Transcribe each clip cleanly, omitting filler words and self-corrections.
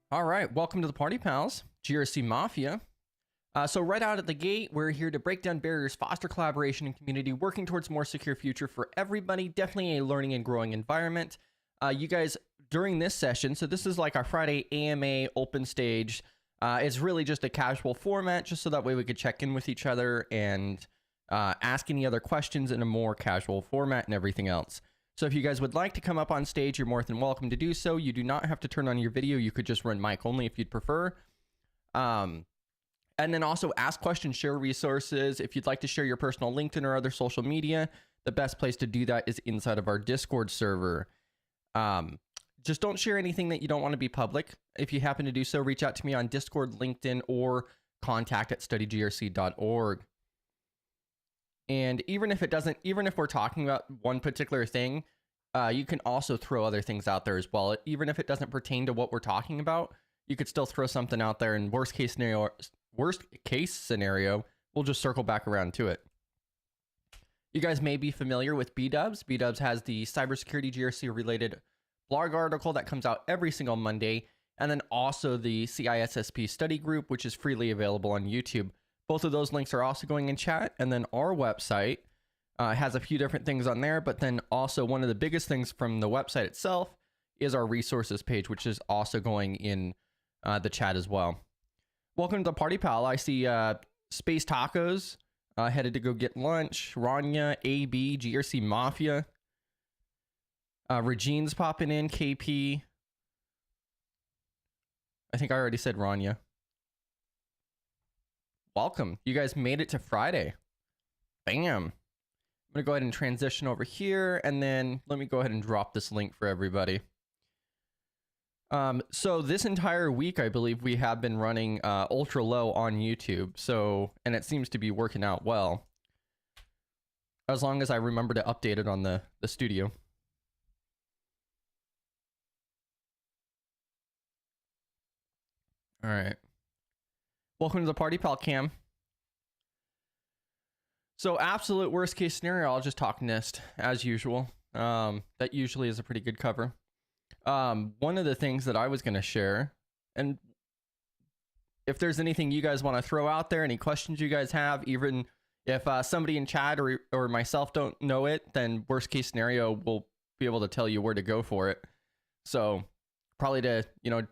All right, welcome to the party, pals. GRC Mafia. So right out at the gate, we're here to break down barriers, foster collaboration and community, working towards a more secure future for everybody. Definitely a learning and growing environment. You guys, during this session, so this is like our Friday AMA open stage. It's really just a casual format, just so that way we could check in with each other and ask any other questions in a more casual format and everything else. So if you guys would like to come up on stage, you're more than welcome to do so. You do not have to turn on your video. You could just run mic only if you'd prefer. And then also ask questions, share resources. If you'd like to share your personal LinkedIn or other social media, the best place to do that is inside of our Discord server. Just don't share anything that you don't want to be public. If you happen to do so, reach out to me on Discord, LinkedIn, or contact@studygrc.org. And even if we're talking about one particular thing, you can also throw other things out there as well. Even if it doesn't pertain to what we're talking about, you could still throw something out there. And worst case scenario, we'll just circle back around to it. You guys may be familiar with B-Dubs. B-Dubs has the cybersecurity GRC related blog article that comes out every single Monday. And then also the CISSP study group, which is freely available on YouTube. Both of those links are also going in chat. And then our website has a few different things on there. But then also one of the biggest things from the website itself is our resources page, which is also going in the chat as well. Welcome to the party, pal. I see Space Tacos headed to go get lunch. Rania, AB, GRC Mafia. Regine's popping in. KP. I think I already said Rania. Welcome. You guys made it to Friday. Bam. I'm going to go ahead and transition over here, and then let me go ahead and drop this link for everybody. So this entire week, I believe we have been running ultra low on YouTube. So, and it seems to be working out well. As long as I remember to update it on the studio. All right. Welcome to the party, pal Cam. So absolute worst case scenario, I'll just talk NIST as usual. That usually is a pretty good cover. One of the things that I was going to share, and if there's anything you guys want to throw out there, any questions you guys have, even if somebody in chat or myself don't know it, then worst case scenario, we'll be able to tell you where to go for it. So probably to,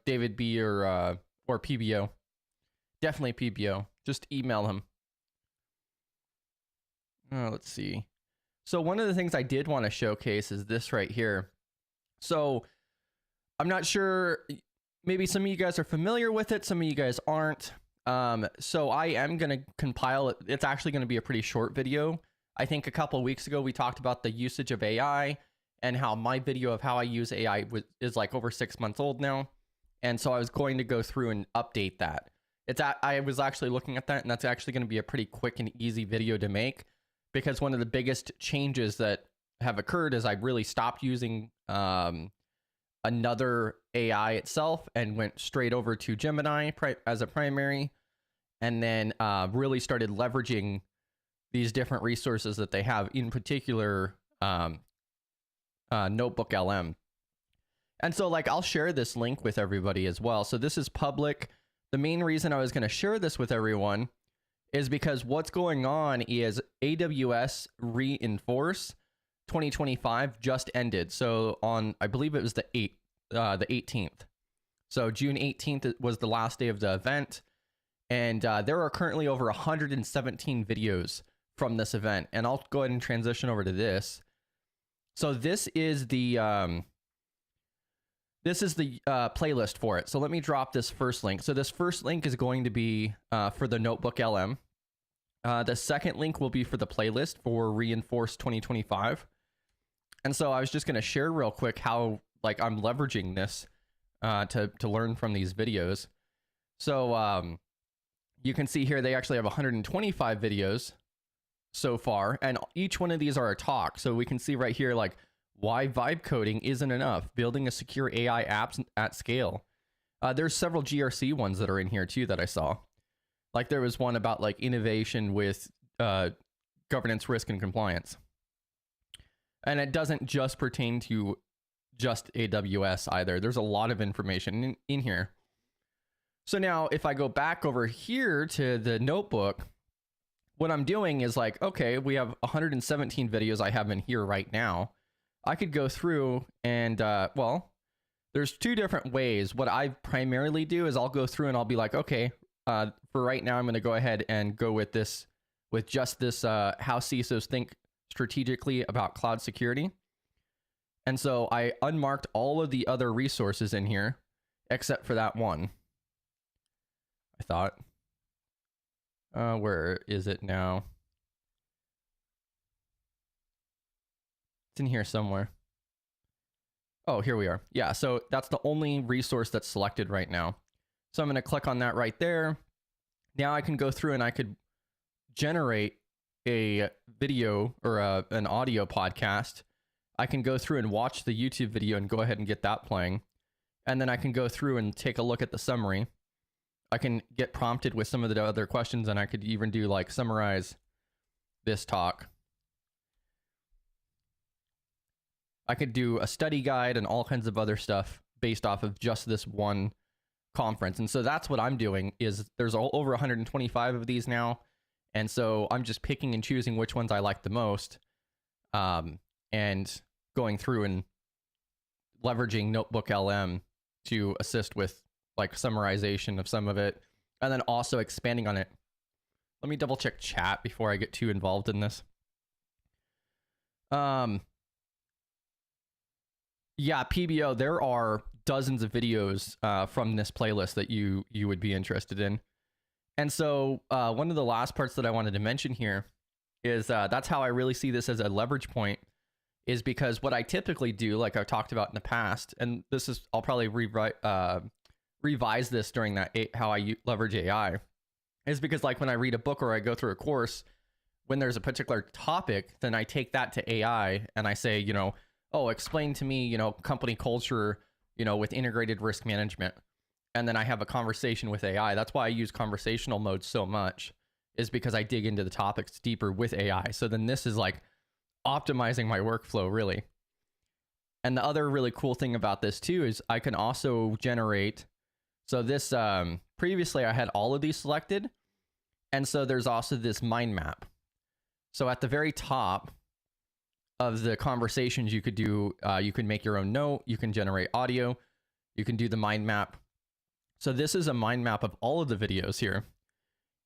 David B or PBO. Definitely PBO. Just email him. Let's see. So one of the things I did want to showcase is this right here. So I'm not sure, maybe some of you guys are familiar with it, some of you guys aren't. So I am going to compile it. It's actually going to be a pretty short video. I think a couple of weeks ago we talked about the usage of AI and how my video of how I use AI is like over 6 months old now. And so I was going to go through and update that. I was actually looking at that, and that's actually going to be a pretty quick and easy video to make, because one of the biggest changes that have occurred is I really stopped using another AI itself and went straight over to Gemini as a primary, and then really started leveraging these different resources that they have, in particular Notebook LM. And so I'll share this link with everybody as well. So this is public. The main reason I was going to share this with everyone is because what's going on is AWS Reinforce 2025 just ended. So on, I believe it was the 18th. So June 18th was the last day of the event. And there are currently over 117 videos from this event. And I'll go ahead and transition over to this. So this is the playlist for it. So let me drop this first link. So this first link is going to be for the Notebook LM. The second link will be for the playlist for Reinforce 2025. And so I was just going to share real quick how I'm leveraging this to learn from these videos. So you can see here they actually have 125 videos so far, and each one of these are a talk. So we can see right here why vibe coding isn't enough, building a secure AI apps at scale. There's several GRC ones that are in here too that I saw. There was one about innovation with governance, risk, and compliance. And it doesn't just pertain to just AWS either. There's a lot of information in here. So now if I go back over here to the notebook, what I'm doing is like, okay, we have 117 videos I have in here right now. I could go through and, well, there's two different ways. What I primarily do is I'll go through and I'll be like, okay, for right now, I'm going to go ahead and go with this, with just this, how CISOs think strategically about cloud security. And so I unmarked all of the other resources in here, except for that one. I thought. Where is it now? It's in here somewhere. Oh, here we are. Yeah, so that's the only resource that's selected right now. So I'm going to click on that right there. Now I can go through and I could generate a video or an audio podcast. I can go through and watch the YouTube video and go ahead and get that playing. And then I can go through and take a look at the summary. I can get prompted with some of the other questions, and I could even do like summarize this talk. I could do a study guide and all kinds of other stuff based off of just this one conference. And so that's what I'm doing is there's over 125 of these now. And so I'm just picking and choosing which ones I like the most, and going through and leveraging Notebook LM to assist with like summarization of some of it, and then also expanding on it. Let me double check chat before I get too involved in this. Yeah, PBO, there are dozens of videos from this playlist that you would be interested in. And so one of the last parts that I wanted to mention here is that's how I really see this as a leverage point, is because what I typically do, like I've talked about in the past, and this is, I'll probably revise this during that how I leverage AI, is because like when I read a book or I go through a course, when there's a particular topic, then I take that to AI and I say, you know, oh, explain to me, you know, company culture, you know, with integrated risk management. And then I have a conversation with AI. That's why I use conversational mode so much, is because I dig into the topics deeper with AI. So then this is like optimizing my workflow, really. And the other really cool thing about this too is I can also generate, so this, previously I had all of these selected. And so there's also this mind map. So at the very top of the conversations you could do, you can make your own note, you can generate audio, you can do the mind map. So this is a mind map of all of the videos here.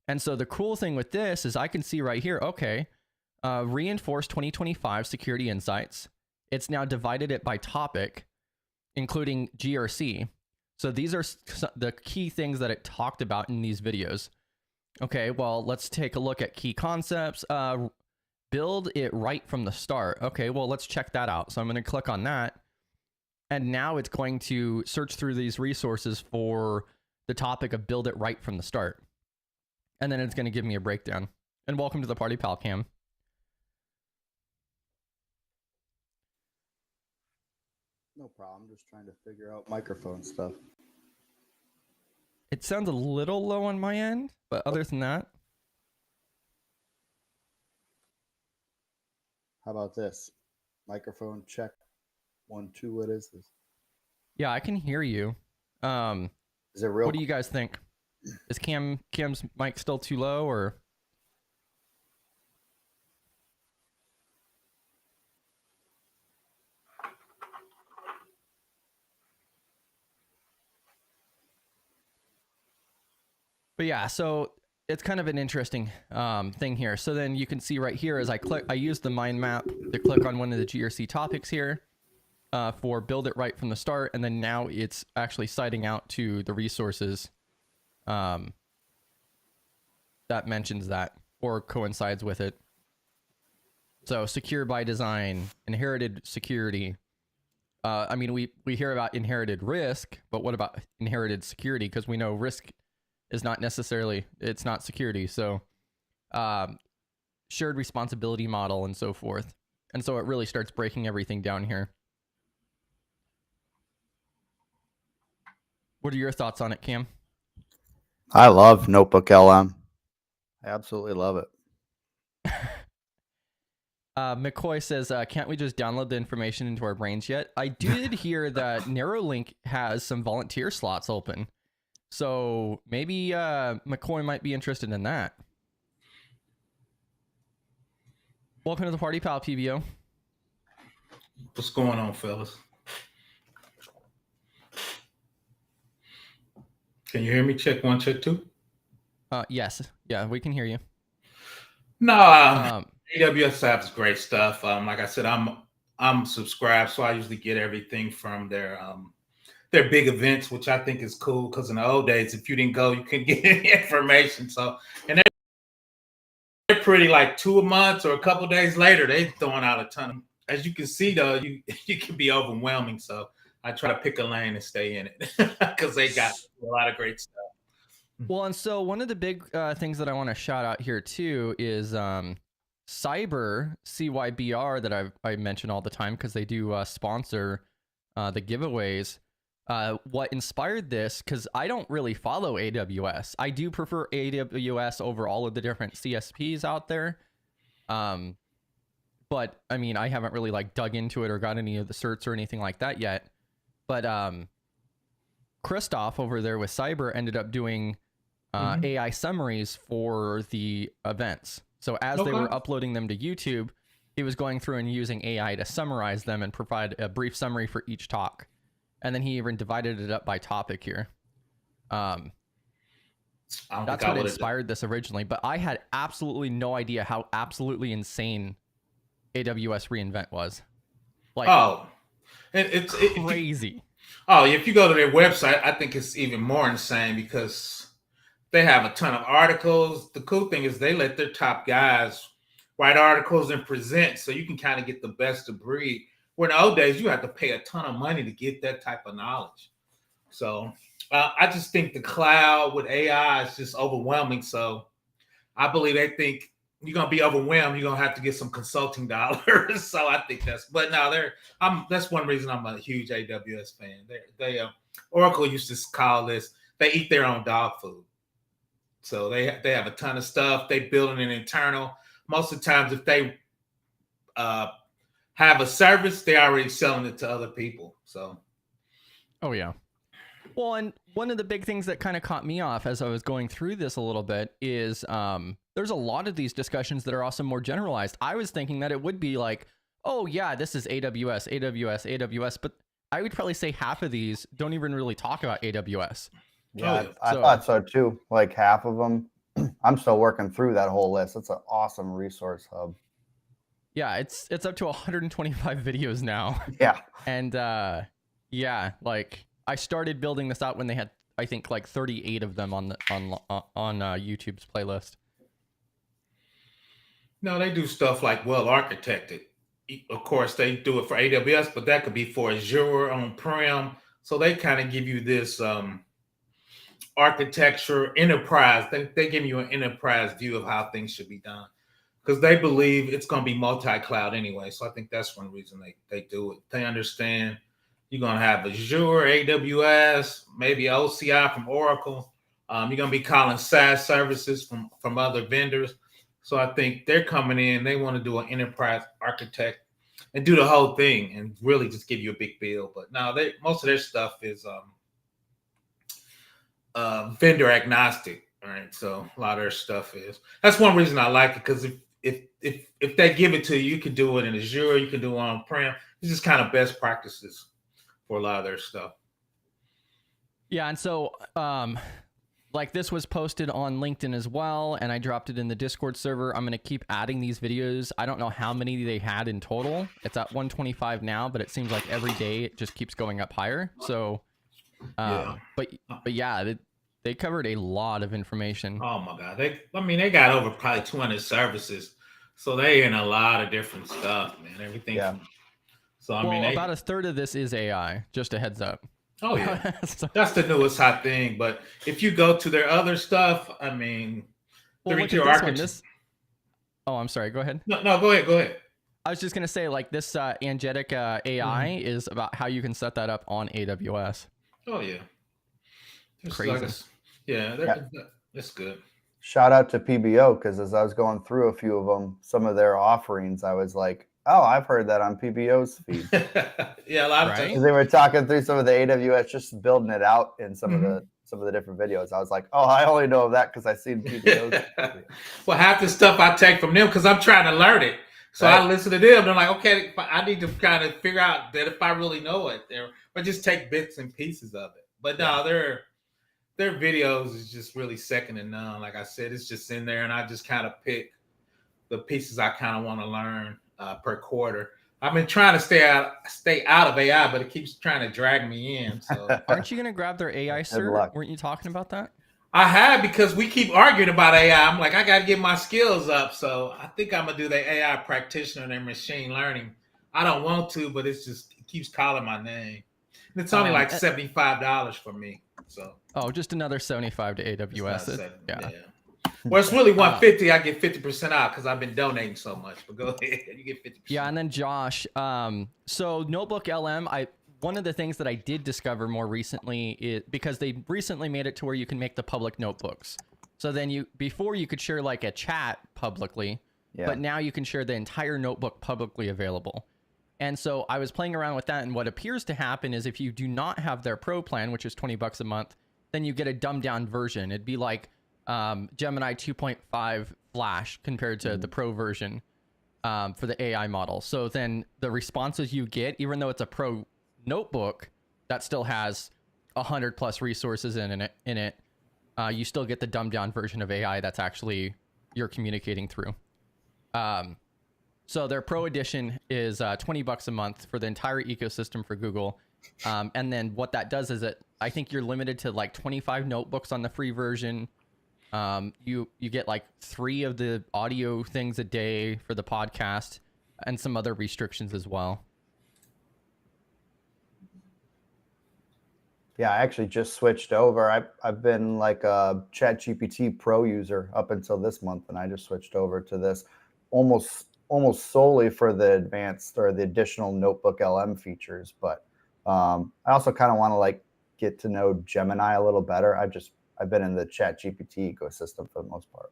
And so the cool thing with this is I can see right here, okay, Reinforce 2025 Security Insights. It's now divided it by topic, including GRC. So these are the key things that it talked about in these videos. Okay, well, let's take a look at key concepts. Build it right from the start. Okay, well, let's check that out. So I'm going to click on that. And now it's going to search through these resources for the topic of build it right from the start. And then it's going to give me a breakdown. And welcome to the party, pal, Cam. No problem. Just trying to figure out microphone stuff. It sounds a little low on my end, but other than that. How about this? Microphone check. 1, 2. What is this? Yeah, I can hear you. Is it real? What do you guys think? Is Cam's mic still too low, or? But yeah, so it's kind of an interesting thing here. So then you can see right here as I use the mind map to click on one of the GRC topics here for build it right from the start. And then now it's actually citing out to the resources that mentions that or coincides with it. So secure by design, inherited security. I mean, we hear about inherited risk, but what about inherited security? Because we know risk is not necessarily, it's not security. So shared responsibility model and so forth. And so it really starts breaking everything down here. What are your thoughts on it, Cam? I love Notebook LM. I absolutely love it. McCoy says, can't we just download the information into our brains yet? I did hear that Neuralink has some volunteer slots open. So maybe McCoy might be interested in that. Welcome to the party, pal, PBO. What's going on, fellas? Can you hear me? Check 1, check 2. Yes. Yeah, we can hear you. No, AWS has great stuff. Like I said, I'm subscribed, so I usually get everything from their big events, which I think is cool. Because in the old days, if you didn't go, you couldn't get any information. So, and they're pretty like 2 months or a couple days later, they're throwing out a ton of. As you can see, though, you can be overwhelming. So I try to pick a lane and stay in it because they got a lot of great stuff. Well, and so one of the big things that I want to shout out here too is Cyber CYBR that I mention all the time because they do sponsor the giveaways. What inspired this, because I don't really follow AWS. I do prefer AWS over all of the different CSPs out there. But I mean, I haven't really like dug into it or got any of the certs or anything like that yet. But Christoph over there with Cyber ended up doing AI summaries for the events. So as they were uploading them to YouTube, he was going through and using AI to summarize them and provide a brief summary for each talk. And then he even divided it up by topic here. That's what inspired this originally. But I had absolutely no idea how absolutely insane AWS reInvent was. Like, it's crazy. If you go to their website, I think it's even more insane because they have a ton of articles. The cool thing is they let their top guys write articles and present, so you can kind of get the best of breed. Where in the old days, you had to pay a ton of money to get that type of knowledge. So I just think the cloud with AI is just overwhelming. So I believe they think you're going to be overwhelmed. You're going to have to get some consulting dollars. So I think that's one reason I'm a huge AWS fan. Oracle used to call this, they eat their own dog food. So they have a ton of stuff. They building an internal. Most of the times, if they have a service, they're already selling it to other people. So, oh yeah. Well, and one of the big things that kind of caught me off as I was going through this a little bit is there's a lot of these discussions that are also more generalized. I was thinking that it would be like, oh yeah, this is AWS, but I would probably say half of these don't even really talk about AWS. Yeah, I thought so too. Like half of them. I'm still working through that whole list. It's an awesome resource hub. Yeah, it's up to 125 videos now. Yeah. And yeah, like I started building this out when they had, I think, like 38 of them on YouTube's playlist. No, they do stuff like well architected. Of course, they do it for AWS, but that could be for Azure on-prem. So they kind of give you this architecture enterprise. They give you an enterprise view of how things should be done because they believe it's going to be multi-cloud anyway. So I think that's one reason they do it. They understand you're going to have Azure, AWS, maybe OCI from Oracle. You're going to be calling SaaS services from other vendors. So I think they're coming in. They want to do an enterprise architect and do the whole thing and really just give you a big bill. But now most of their stuff is vendor agnostic. All right. So a lot of their stuff is. That's one reason I like it because if they give it to you, you can do it in Azure, you can do it on-prem. It's just kind of best practices for a lot of their stuff. Yeah, and so like this was posted on LinkedIn as well, and I dropped it in the Discord server. I'm going to keep adding these videos. I don't know how many they had in total. It's at 125 now, but it seems like every day it just keeps going up higher. So, but yeah, they covered a lot of information. Oh my God. They got over probably 200 services. So they in a lot of different stuff, man. Everything. Yeah. So, about a third of this is AI, just a heads up. Oh yeah, that's the newest hot thing. But if you go to their other stuff, I mean, well, look at this. Oh, I'm sorry. Go ahead. No, go ahead. I was just gonna say, like this Agentic AI is about how you can set that up on AWS. Oh yeah, crazy. That's good. Shout out to PBO because as I was going through a few of them, some of their offerings, I was like, oh, I've heard that on PBO's feed. Yeah, a lot of times. They were talking through some of the AWS, just building it out in some of the some of the different videos. I was like, oh, I only know of that because I seen PBOs. Well, half the stuff I take from them because I'm trying to learn it. So I listen to them. They're like, okay, I need to kind of figure out that if I really know it, but just take bits and pieces of it. But no, their videos is just really second to none. Like I said, it's just in there, and I just kind of pick the pieces I kind of want to learn per quarter. I've been trying to stay out of AI, but it keeps trying to drag me in. So aren't you going to grab their AI cert? Weren't you talking about that? I have, because we keep arguing about AI. I'm like, I got to get my skills up. So I think I'm going to do the AI practitioner and machine learning. I don't want to, but it keeps calling my name. And it's only like $75 for me. So just another 75 to AWS. Yeah. Well, it's really $150. I get 50% out because I've been donating so much. But go ahead, you get 50%. Yeah, and then Josh, so Notebook LM, one of the things that I did discover more recently is because they recently made it to where you can make the public notebooks. So then before you could share like a chat publicly, but now you can share the entire notebook publicly available. And so I was playing around with that, and what appears to happen is if you do not have their pro plan, which is $20 a month, then you get a dumbed down version. It'd be like Gemini 2.5 Flash compared to the pro version for the AI model. So then the responses you get, even though it's a pro notebook that still has 100+ resources in it, you still get the dumbed down version of AI that's actually you're communicating through. So their pro edition is $20 a month for the entire ecosystem for Google. And then what that does is I think you're limited to like 25 notebooks on the free version. You get like 3 of the audio things a day for the podcast and some other restrictions as well. Yeah, I actually just switched over. I've been like a ChatGPT Pro user up until this month, and I just switched over to this almost solely for the advanced or the additional Notebook LM features. But I also kind of want to like get to know Gemini a little better. I've been in the ChatGPT ecosystem for the most part.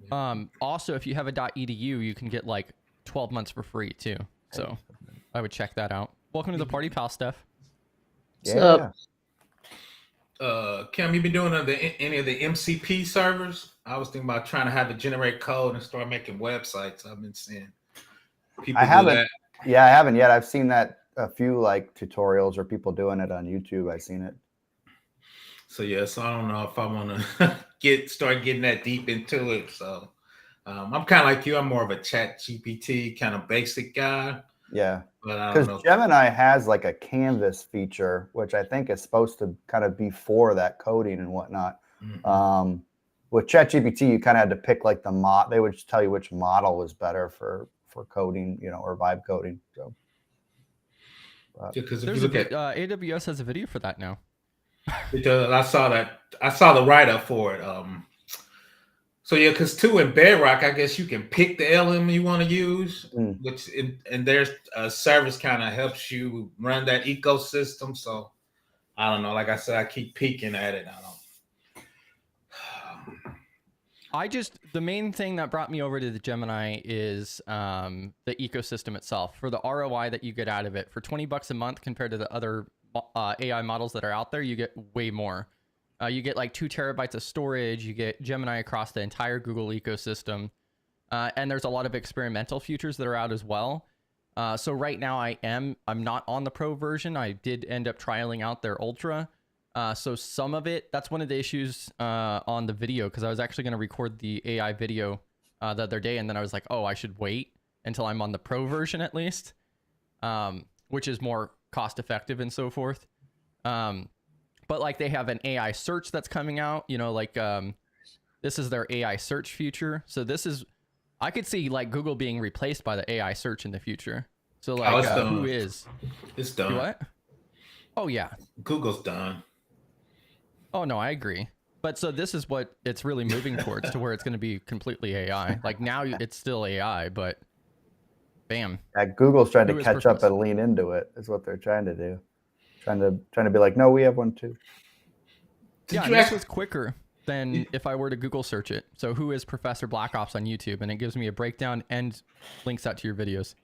But also, if you have a .edu, you can get like 12 months for free too. So I would check that out. Welcome to the party, pal, Steph. Yeah. Kim, you been doing any of the MCP servers? I was thinking about trying to have it generate code and start making websites. I've been seeing people do that. Yeah, I haven't yet. I've seen that a few like tutorials or people doing it on YouTube. I've seen it. So I don't know if I want to start getting that deep into it. So I'm kind of like you. I'm more of a ChatGPT kind of basic guy. Yeah. Because Gemini has like a canvas feature, which I think is supposed to kind of be for that coding and whatnot. Mm-hmm. With ChatGPT, you kind of had to pick like the mod. They would just tell you which model was better for coding, or vibe coding. So, because if you look at AWS has a video for that now. Because I saw that. I saw the write up for it. So because too in Bedrock, I guess you can pick the LM you want to use, which and their service kind of helps you run that ecosystem. So I don't know. Like I said, I keep peeking at it. The main thing that brought me over to the Gemini is the ecosystem itself. For the ROI that you get out of it, for $20 a month compared to the other AI models that are out there, you get way more. You get like 2 terabytes of storage. You get Gemini across the entire Google ecosystem. And there's a lot of experimental features that are out as well. So right now I'm not on the pro version. I did end up trialing out their Ultra. So some of it, that's one of the issues on the video, because I was actually going to record the AI video the other day. And then I was like, oh, I should wait until I'm on the pro version at least, which is more cost effective and so forth. But like they have an AI search that's coming out, this is their AI search feature. So I could see like Google being replaced by the AI search in the future. So like who is? It's done. What? Oh yeah. Google's done. Oh no, I agree. But so this is what it's really moving towards, to where it's going to be completely AI. Like now it's still AI, but bam. Yeah, Google's trying to catch up and lean into it is what they're trying to do. Trying to be like, no, we have one too. This was quicker. than if I were to Google search it. So who is Professor Black Ops on YouTube? And it gives me a breakdown and links out to your videos.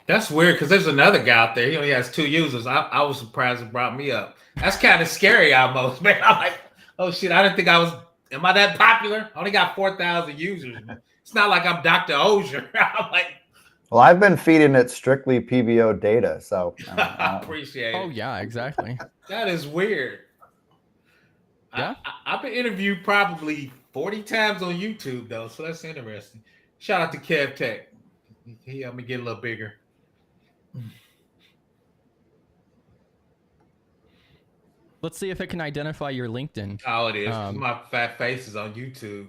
That's weird because there's another guy out there. He only has 2 users. I was surprised it brought me up. That's kind of scary almost, man. I'm like, oh shit, I didn't think I was. Am I that popular? I only got 4,000 users. It's not like I'm Dr. Ozier. I'm like, Well, I've been feeding it strictly PBO data, so I appreciate it. Oh yeah, exactly. That is weird. Yeah. I've been interviewed probably 40 times on YouTube though, so that's interesting. Shout out to Kev Tech. He helped me get a little bigger. Let's see if it can identify your LinkedIn. Oh, it is. My fat face is on YouTube.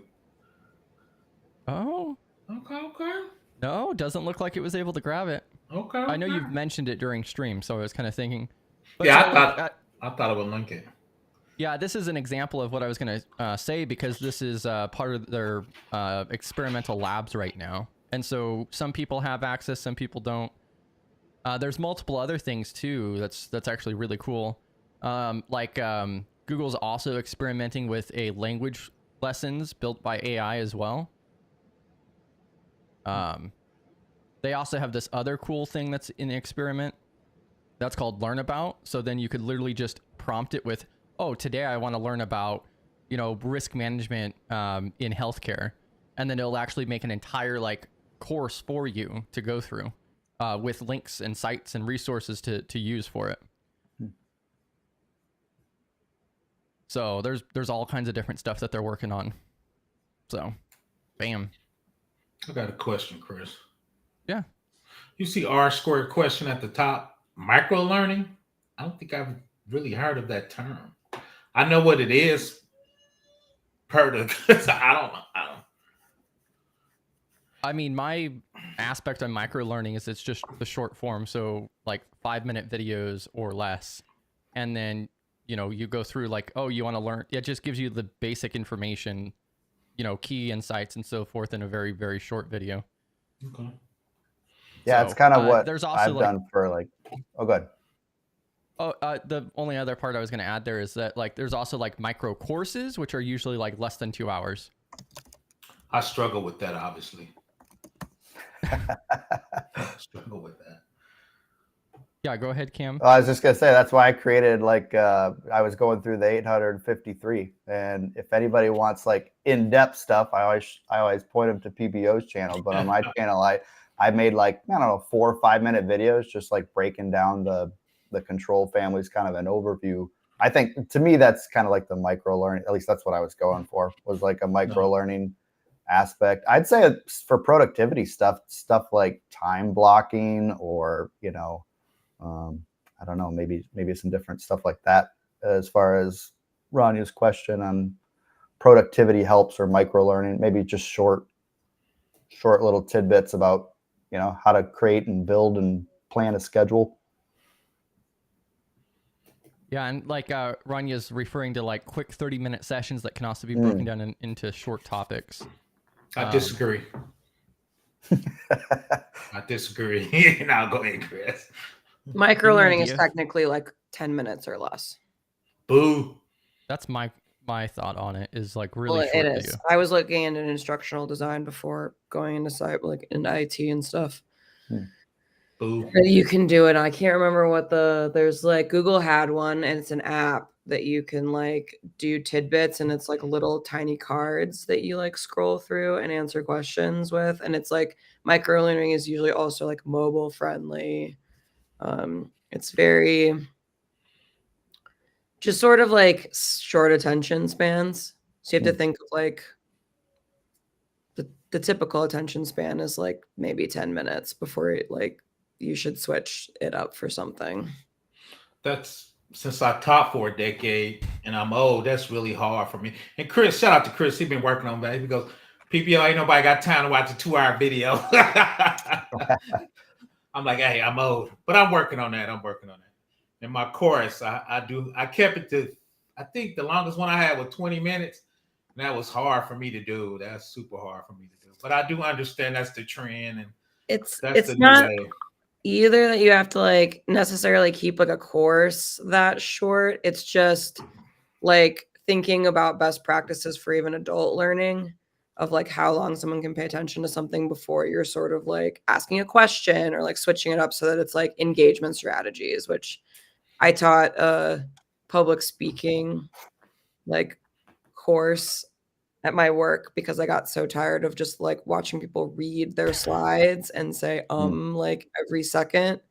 Oh. Okay. No, doesn't look like it was able to grab it. Okay. I know you've mentioned it during stream, so I was kind of thinking. But Yeah, so, I thought it would link it. Yeah, this is an example of what I was going to say, because this is part of their experimental labs right now. And so some people have access, some people don't. There's multiple other things too that's actually really cool. Google's also experimenting with a language lessons built by AI as well. They also have this other cool thing that's in the experiment that's called Learn About. So then you could literally just prompt it with, oh, today I want to learn about, risk management in healthcare. And then it'll actually make an entire course for you to go through with links and sites and resources to use for it. So there's all kinds of different stuff that they're working on. So, bam. I got a question, Chris. Yeah. You see R² question at the top, micro learning? I don't think I've really heard of that term. I know what it is. I don't know. I mean, my aspect on micro learning is it's just the short form. So 5-minute videos or less. And then, you go through you want to learn. It just gives you the basic information, key insights and so forth in a very, very short video. Okay. Yeah, So, it's kind of what there's also I've done for oh, good. Oh, the only other part I was going to add there is that there's also micro courses, which are usually less than 2 hours. I struggle with that, obviously. I struggle with that. Yeah, go ahead, Cam. I was just gonna say that's why I created I was going through the 853, and if anybody wants in-depth stuff, I always point them to PBO's channel. But on my channel, I made 4 or 5 minute videos just breaking down the control families, kind of an overview. I think to me that's kind of the micro learning. At least that's what I was going for, was a micro learning aspect. I'd say for productivity stuff like time blocking or I don't know, maybe some different stuff like that. As far as Ranya's question on productivity helps or micro learning, maybe just short little tidbits about how to create and build and plan a schedule. Yeah, and Ranya's referring to quick 30-minute sessions that can also be broken down into short topics. I disagree. I disagree. Now go ahead, Chris. Micro learning is technically 10 minutes or less. Boo. That's my thought on it, is really short it is. video. I was looking into instructional design before going into into IT and stuff. Boo. You can do it. I can't remember what there's Google had one, and it's an app that you can do tidbits, and it's little tiny cards that you scroll through and answer questions with. And it's micro learning is usually also mobile friendly. It's very just sort of short attention spans. So you have to think of the typical attention span is maybe 10 minutes before you should switch it up for something. That's since I taught for a decade and I'm old, that's really hard for me. And Chris, shout out to Chris. He's been working on that. He goes, PPO, ain't nobody got time to watch a 2-hour video. I'm like, hey, I'm old, but I'm working on that. In my course, I kept it to, I think the longest one I had was 20 minutes. And that was hard for me to do. That's super hard for me to do. But I do understand that's the trend. And it's not either that you have to necessarily keep a course that short. It's just thinking about best practices for even adult learning of like how long someone can pay attention to something before you're sort of like asking a question or like switching it up so that it's like engagement strategies, which I taught a public speaking like course at my work because I got so tired of just like watching people read their slides and say like every second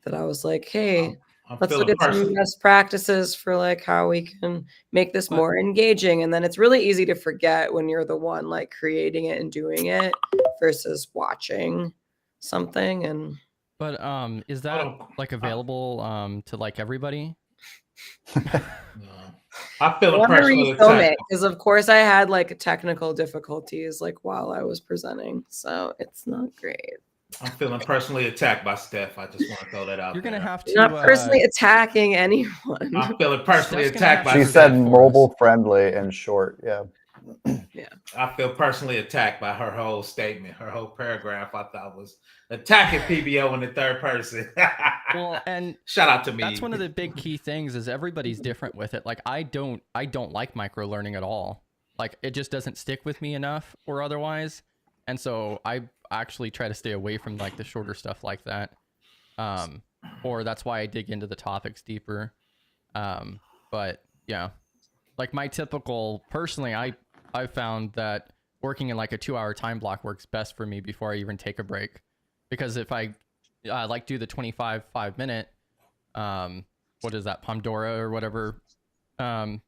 that I was like, hey, I'm let's look feeling at some best practices for like how we can make this more engaging. And then it's really easy to forget when you're the one like creating it and doing it versus watching something. And But is that like available to like everybody? I feel I personally refilm it attacked. because of course I had like technical difficulties like while I was presenting. So it's not great. I'm feeling personally attacked by Steph. I just want to throw that out. You're gonna have to. You're not personally attacking anyone. I'm feeling personally Steph's gonna attacked by She have Steph. said for mobile friendly in short. Yeah. Yeah. I feel personally attacked by her whole statement, her whole paragraph. I thought was attacking PBO in the third person. Well, and shout out to me. that's one of the big key things is everybody's different with it. Like I don't like micro learning at all. Like it just doesn't stick with me enough or otherwise. And so I actually try to stay away from like the shorter stuff like that. Or that's why I dig into the topics deeper. But yeah, like my typical, personally, I found that working in like a 2-hour time block works best for me before I even take a break. Because if I like do the 5-minute, what is that, Pomodoro or whatever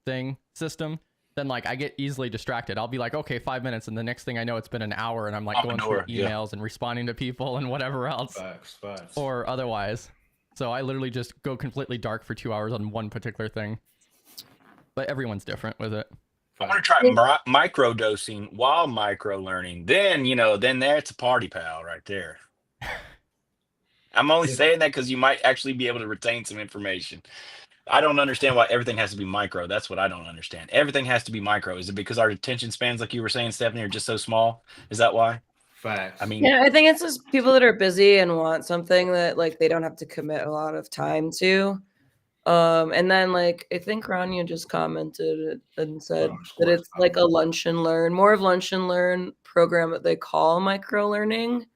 thing system, then like I get easily distracted. I'll be like, okay, 5 minutes, and the next thing I know, it's been an hour, and I'm like going through emails and responding to people and whatever else, Facts. or otherwise. So I literally just go completely dark for 2 hours on one particular thing. But everyone's different with it. I want to try micro dosing while micro learning. Then, then that's a party pal right there. I'm only saying that because you might actually be able to retain some information. I don't understand why everything has to be micro. That's what I don't understand. Everything has to be micro. Is it because our attention spans, like you were saying, Stephanie, are just so small? Is that why? Facts. I mean, yeah, I think it's just people that are busy and want something that like they don't have to commit a lot of time to. And then like I think Rania just commented and said that it's like a lunch and learn, more of lunch and learn program that they call micro learning.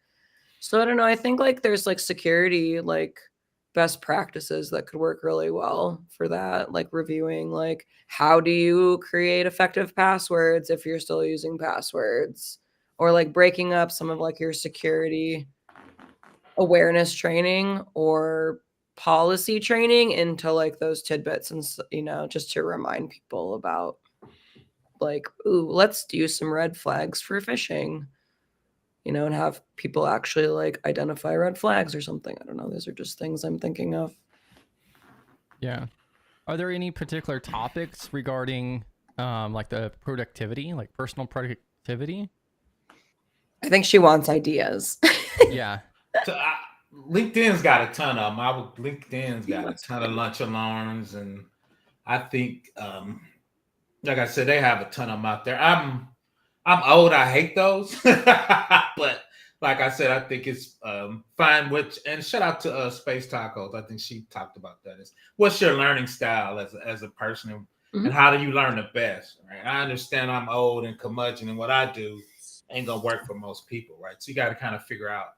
So I don't know. I think like there's like security, like best practices that could work really well for that. Like reviewing, like how do you create effective passwords if you're still using passwords, or like breaking up some of like your security awareness training or policy training into like those tidbits, and just to remind people about like, ooh, let's do some red flags for phishing. And have people actually like identify red flags or something. I don't know. Those are just things I'm thinking of. Yeah. Are there any particular topics regarding like the productivity, like personal productivity? I think she wants ideas. Yeah. So LinkedIn's got a ton of them. LinkedIn's got a ton of lunch alarms, and I think, like I said, they have a ton of them out there. I'm old. I hate those, but like I said, I think it's fine. And shout out to Space Tacos. I think she talked about that. What's your learning style as a person, and how do you learn the best? Right. I understand I'm old and curmudgeon, and what I do ain't gonna work for most people, right? So you got to kind of figure out.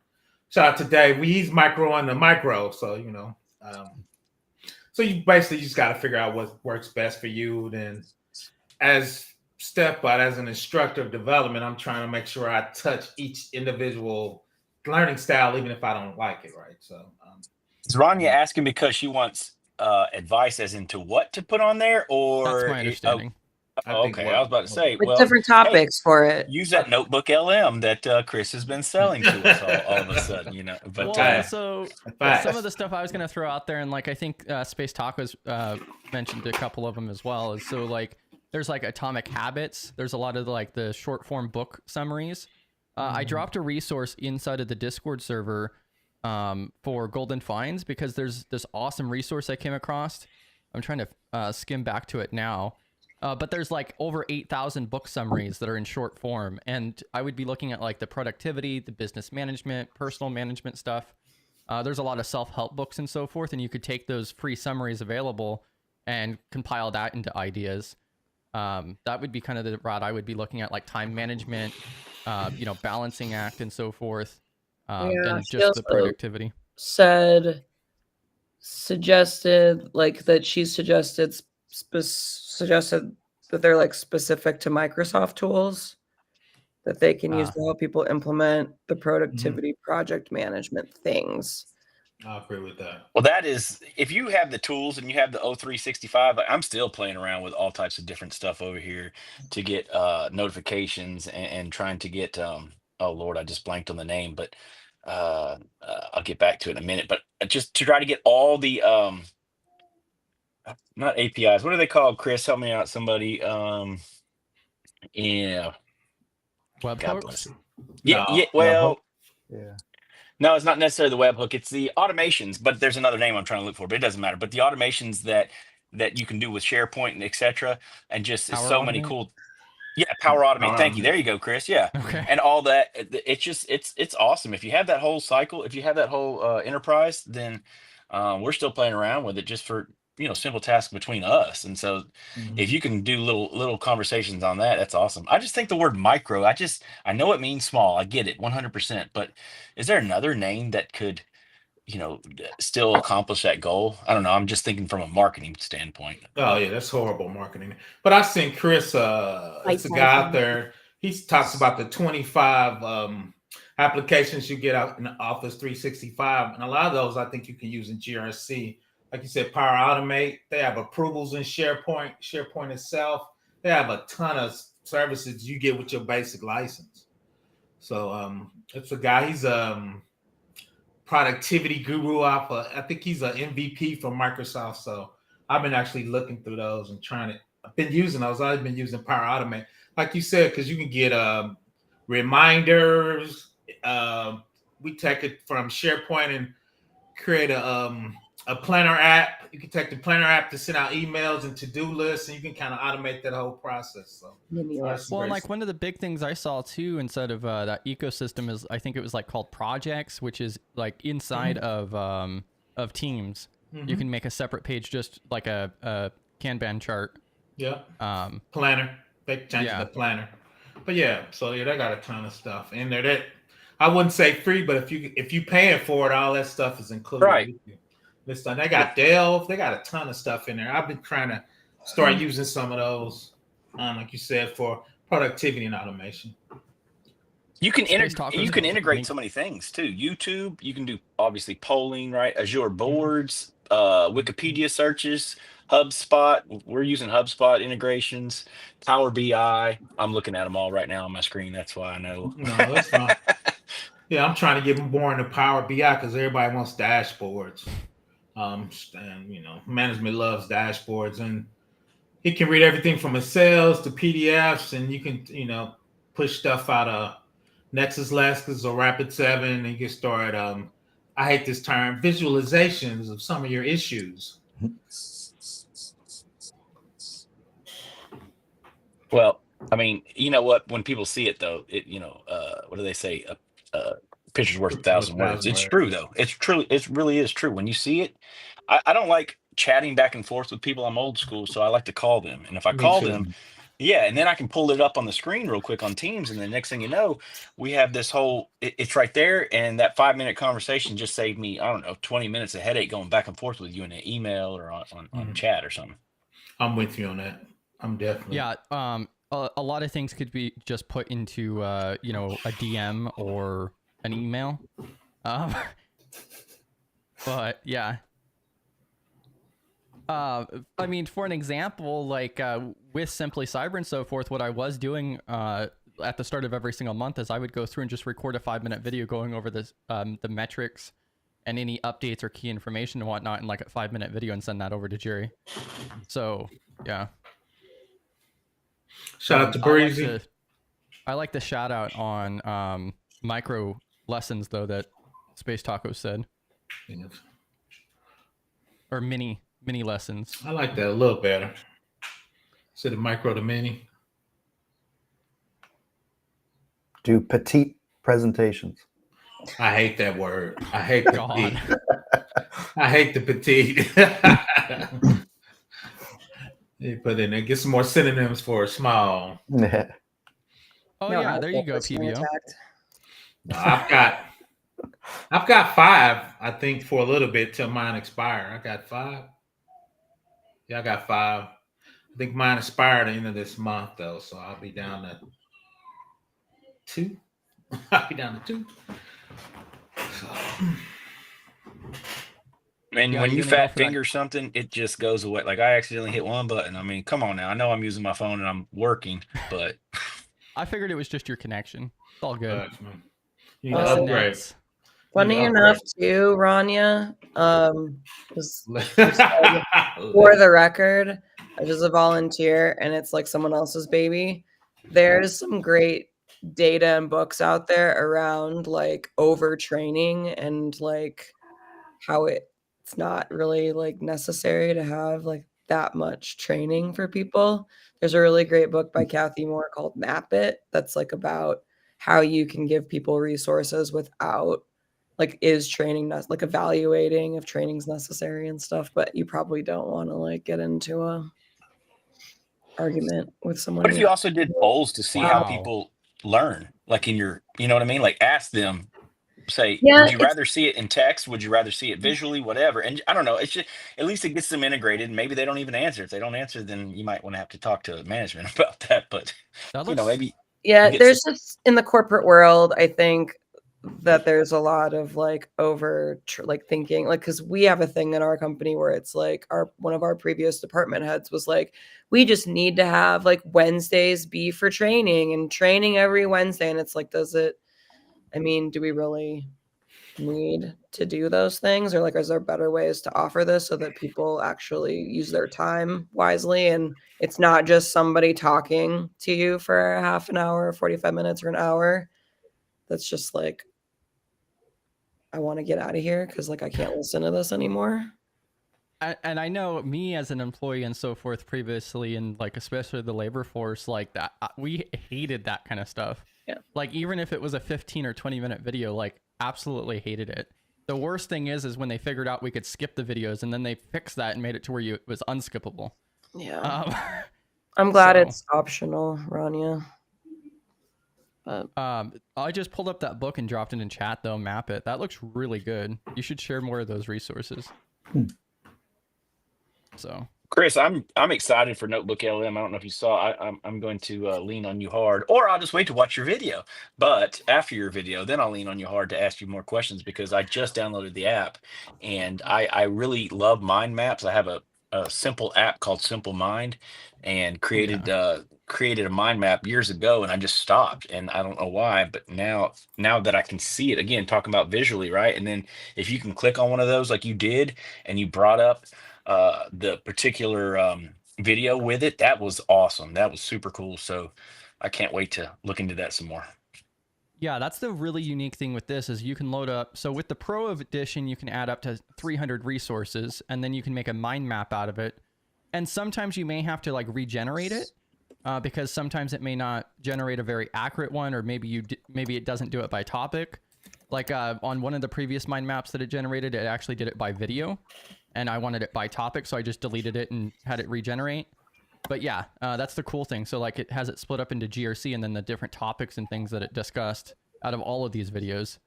Shout out to Dave. He's micro on the micro, so so you basically just got to figure out what works best for you. Then, as an instructor of development, I'm trying to make sure I touch each individual learning style, even if I don't like it, right? So, is Rania asking because she wants advice as into what to put on there, or that's my understanding. Okay, I was about to say, with different topics for it. Use that notebook LM that Chris has been selling to us all of a sudden, But well, so some of the stuff I was going to throw out there, and like I think Space Tacos mentioned a couple of them as well, is so like there's like Atomic Habits. There's a lot of like the short form book summaries. I dropped a resource inside of the Discord server for Golden Finds because there's this awesome resource I came across. I'm trying to skim back to it now. But there's like over 8,000 book summaries that are in short form. And I would be looking at like the productivity, the business management, personal management stuff. There's a lot of self-help books and so forth. And you could take those free summaries available and compile that into ideas. That would be kind of the route I would be looking at, like time management, balancing act and so forth, and she just the also productivity. Suggested like that she suggested that they're like specific to Microsoft tools that they can use to help people implement the productivity project management things. I agree with that. Well, that is, if you have the tools and you have the O365, I'm still playing around with all types of different stuff over here to get notifications and trying to get, oh Lord, I just blanked on the name, but I'll get back to it in a minute. But just to try to get all the, not APIs, what are they called, Chris? Help me out, somebody. Yeah. God bless Webhooks? it. Yeah, No. yeah, well, Yeah. no, it's not necessarily the webhook. It's the automations, but there's another name I'm trying to look for, but it doesn't matter. But the automations that you can do with SharePoint and etc. And just Power so many Automate? cool. Yeah, Power Automate. Power Thank you. Automate. There you go, Chris. Yeah, Okay. and all that. It's just it's awesome. If you have that whole cycle, if you have that whole enterprise, then we're still playing around with it just for simple tasks between us. And so if you can do little conversations on that, that's awesome. I just think the word micro. I know it means small. I get it 100%. But is there another name that could still accomplish that goal? I don't know. I'm just thinking from a marketing standpoint. Oh yeah, that's horrible marketing. But I seen Chris, it's a guy out there. He talks about the 25 applications you get out in Office 365, and a lot of those I think you can use in GRC. Like you said, Power Automate. They have approvals in SharePoint. SharePoint itself. They have a ton of services you get with your basic license. So it's a guy. He's productivity guru I think he's an MVP for Microsoft. So I've been actually looking through those and I've been using those. I've been using Power Automate, like you said, because you can get reminders. We take it from SharePoint and create a planner app. You can take the planner app to send out emails and to-do lists, and you can kind of automate that whole process. So well, like one of the big things I saw too inside of that ecosystem is, I think it was like called projects, which is like inside of Teams. You can make a separate page, just like a Kanban chart. Yeah. Planner. They changed the planner. But yeah, so they got a ton of stuff in there that I wouldn't say free, but if you paying for it, all that stuff is included. Right. This time they got Delve. They got a ton of stuff in there. I've been trying to start using some of those, like you said, for productivity and automation. You can integrate so many things too. YouTube, you can do obviously polling, right? Azure boards, Wikipedia searches, HubSpot. We're using HubSpot integrations, Power BI. I'm looking at them all right now on my screen. That's why I know. No, that's fine. Yeah, I'm trying to get more into Power BI because everybody wants dashboards. And management loves dashboards, and he can read everything from Excels to PDFs, and you can push stuff out of Nexus Lexis or Rapid7, and you can start. I hate this term, visualizations of some of your issues. Well, I mean, you know what? When people see it, though, what do they say? Picture's worth 1,000 words. It's true, though. It's true. It really is true. When you see it, I don't like chatting back and forth with people. I'm old school, so I like to call them. And if I call them, and then I can pull it up on the screen real quick on Teams. And the next thing you know, we have this whole, it's right there. And that 5-minute conversation just saved me, I don't know, 20 minutes of headache going back and forth with you in an email or on chat or something. I'm with you on that. I'm definitely. Yeah. A lot of things could be just put into, a DM or an email. But yeah. I mean, for an example, like with Simply Cyber and so forth, what I was doing at the start of every single month is I would go through and just record a 5-minute video going over this, the metrics and any updates or key information and whatnot in like a 5-minute video and send that over to Jerry. So yeah. Shout out to Breezy. I like the shout out on micro lessons though that Space Taco said. Yes. Or mini lessons. I like that a little better. Instead of micro to mini. Do petite presentations. I hate that word. I hate the petite. I hate the petite. You put in there, get some more synonyms for small. Oh No, yeah, I there feel you go, personally PBO. attacked. No, I've got 5, I think, for a little bit till mine expire. I got 5. Yeah, I got 5. I think mine expired at the end of this month though, so I'll be down to 2. I'll be down to 2. So, And Yeah, when you're you gonna go fat for that. finger something, it just goes away. Like I accidentally hit one button. I mean, come on now. I know I'm using my phone and I'm working, but I figured it was just your connection. It's all good. but, man, you need to Listen, upgrade. Nets. You need Funny to enough, too, Rania, just for the record, I just a volunteer and it's like someone else's baby. There's some great data and books out there around like overtraining and like how it's not really like necessary to have like that much training for people. There's a really great book by Kathy Moore called Map It that's like about how you can give people resources without like is training like evaluating if training's necessary and stuff, but you probably don't want to like get into a argument with someone. what if you also did polls to see how Wow. people learn? Like in your, you know what I mean? Like ask them, say, Yeah, would you rather see it in text? Would you rather see it visually? Whatever. And I don't know. It's just at least it gets them integrated. Maybe they don't even answer. If they don't answer, then you might want to have to talk to management about that. But That you know, looks maybe yeah, get there's just in the corporate world, I think that there's a lot of like like thinking like because we have a thing in our company where it's like one of our previous department heads was like we just need to have like Wednesdays be for training and training every Wednesday, and it's like do we really need to do those things, or like is there better ways to offer this so that people actually use their time wisely and it's not just somebody talking to you for a half an hour, 45 minutes or an hour that's just like I want to get out of here because like I can't listen to this anymore. and I know me as an employee and so forth previously, and like especially the labor force, like that we hated that kind of stuff. Yeah. Like even if it was a 15 or 20-minute video, like absolutely hated it. The worst thing is when they figured out we could skip the videos, and then they fixed that and made it to where it was unskippable. Yeah. I'm glad so- it's optional, Rania. I just pulled up that book and dropped it in chat though. Map It. That looks really good. You should share more of those resources. So Chris, I'm excited for Notebook LM. I don't know if you saw. I'm going to lean on you hard, or I'll just wait to watch your video. But after your video, then I'll lean on you hard to ask you more questions because I just downloaded the app, and I really love mind maps. I have a simple app called Simple Mind, and created a mind map years ago, and I just stopped, and I don't know why. But now that I can see it again, talking about visually, right? And then if you can click on one of those like you did, and you brought up the particular video with it, that was awesome. That was super cool. So I can't wait to look into that some more. yeah, that's the really unique thing with this is you can load up. So with the Pro edition, you can add up to 300 resources, and then you can make a mind map out of it. And sometimes you may have to like regenerate it because sometimes it may not generate a very accurate one, or maybe maybe it doesn't do it by topic. Like on one of the previous mind maps that it generated, it actually did it by video, and I wanted it by topic, so I just deleted it and had it regenerate. But yeah, that's the cool thing. So like it has it split up into GRC and then the different topics and things that it discussed out of all of these videos.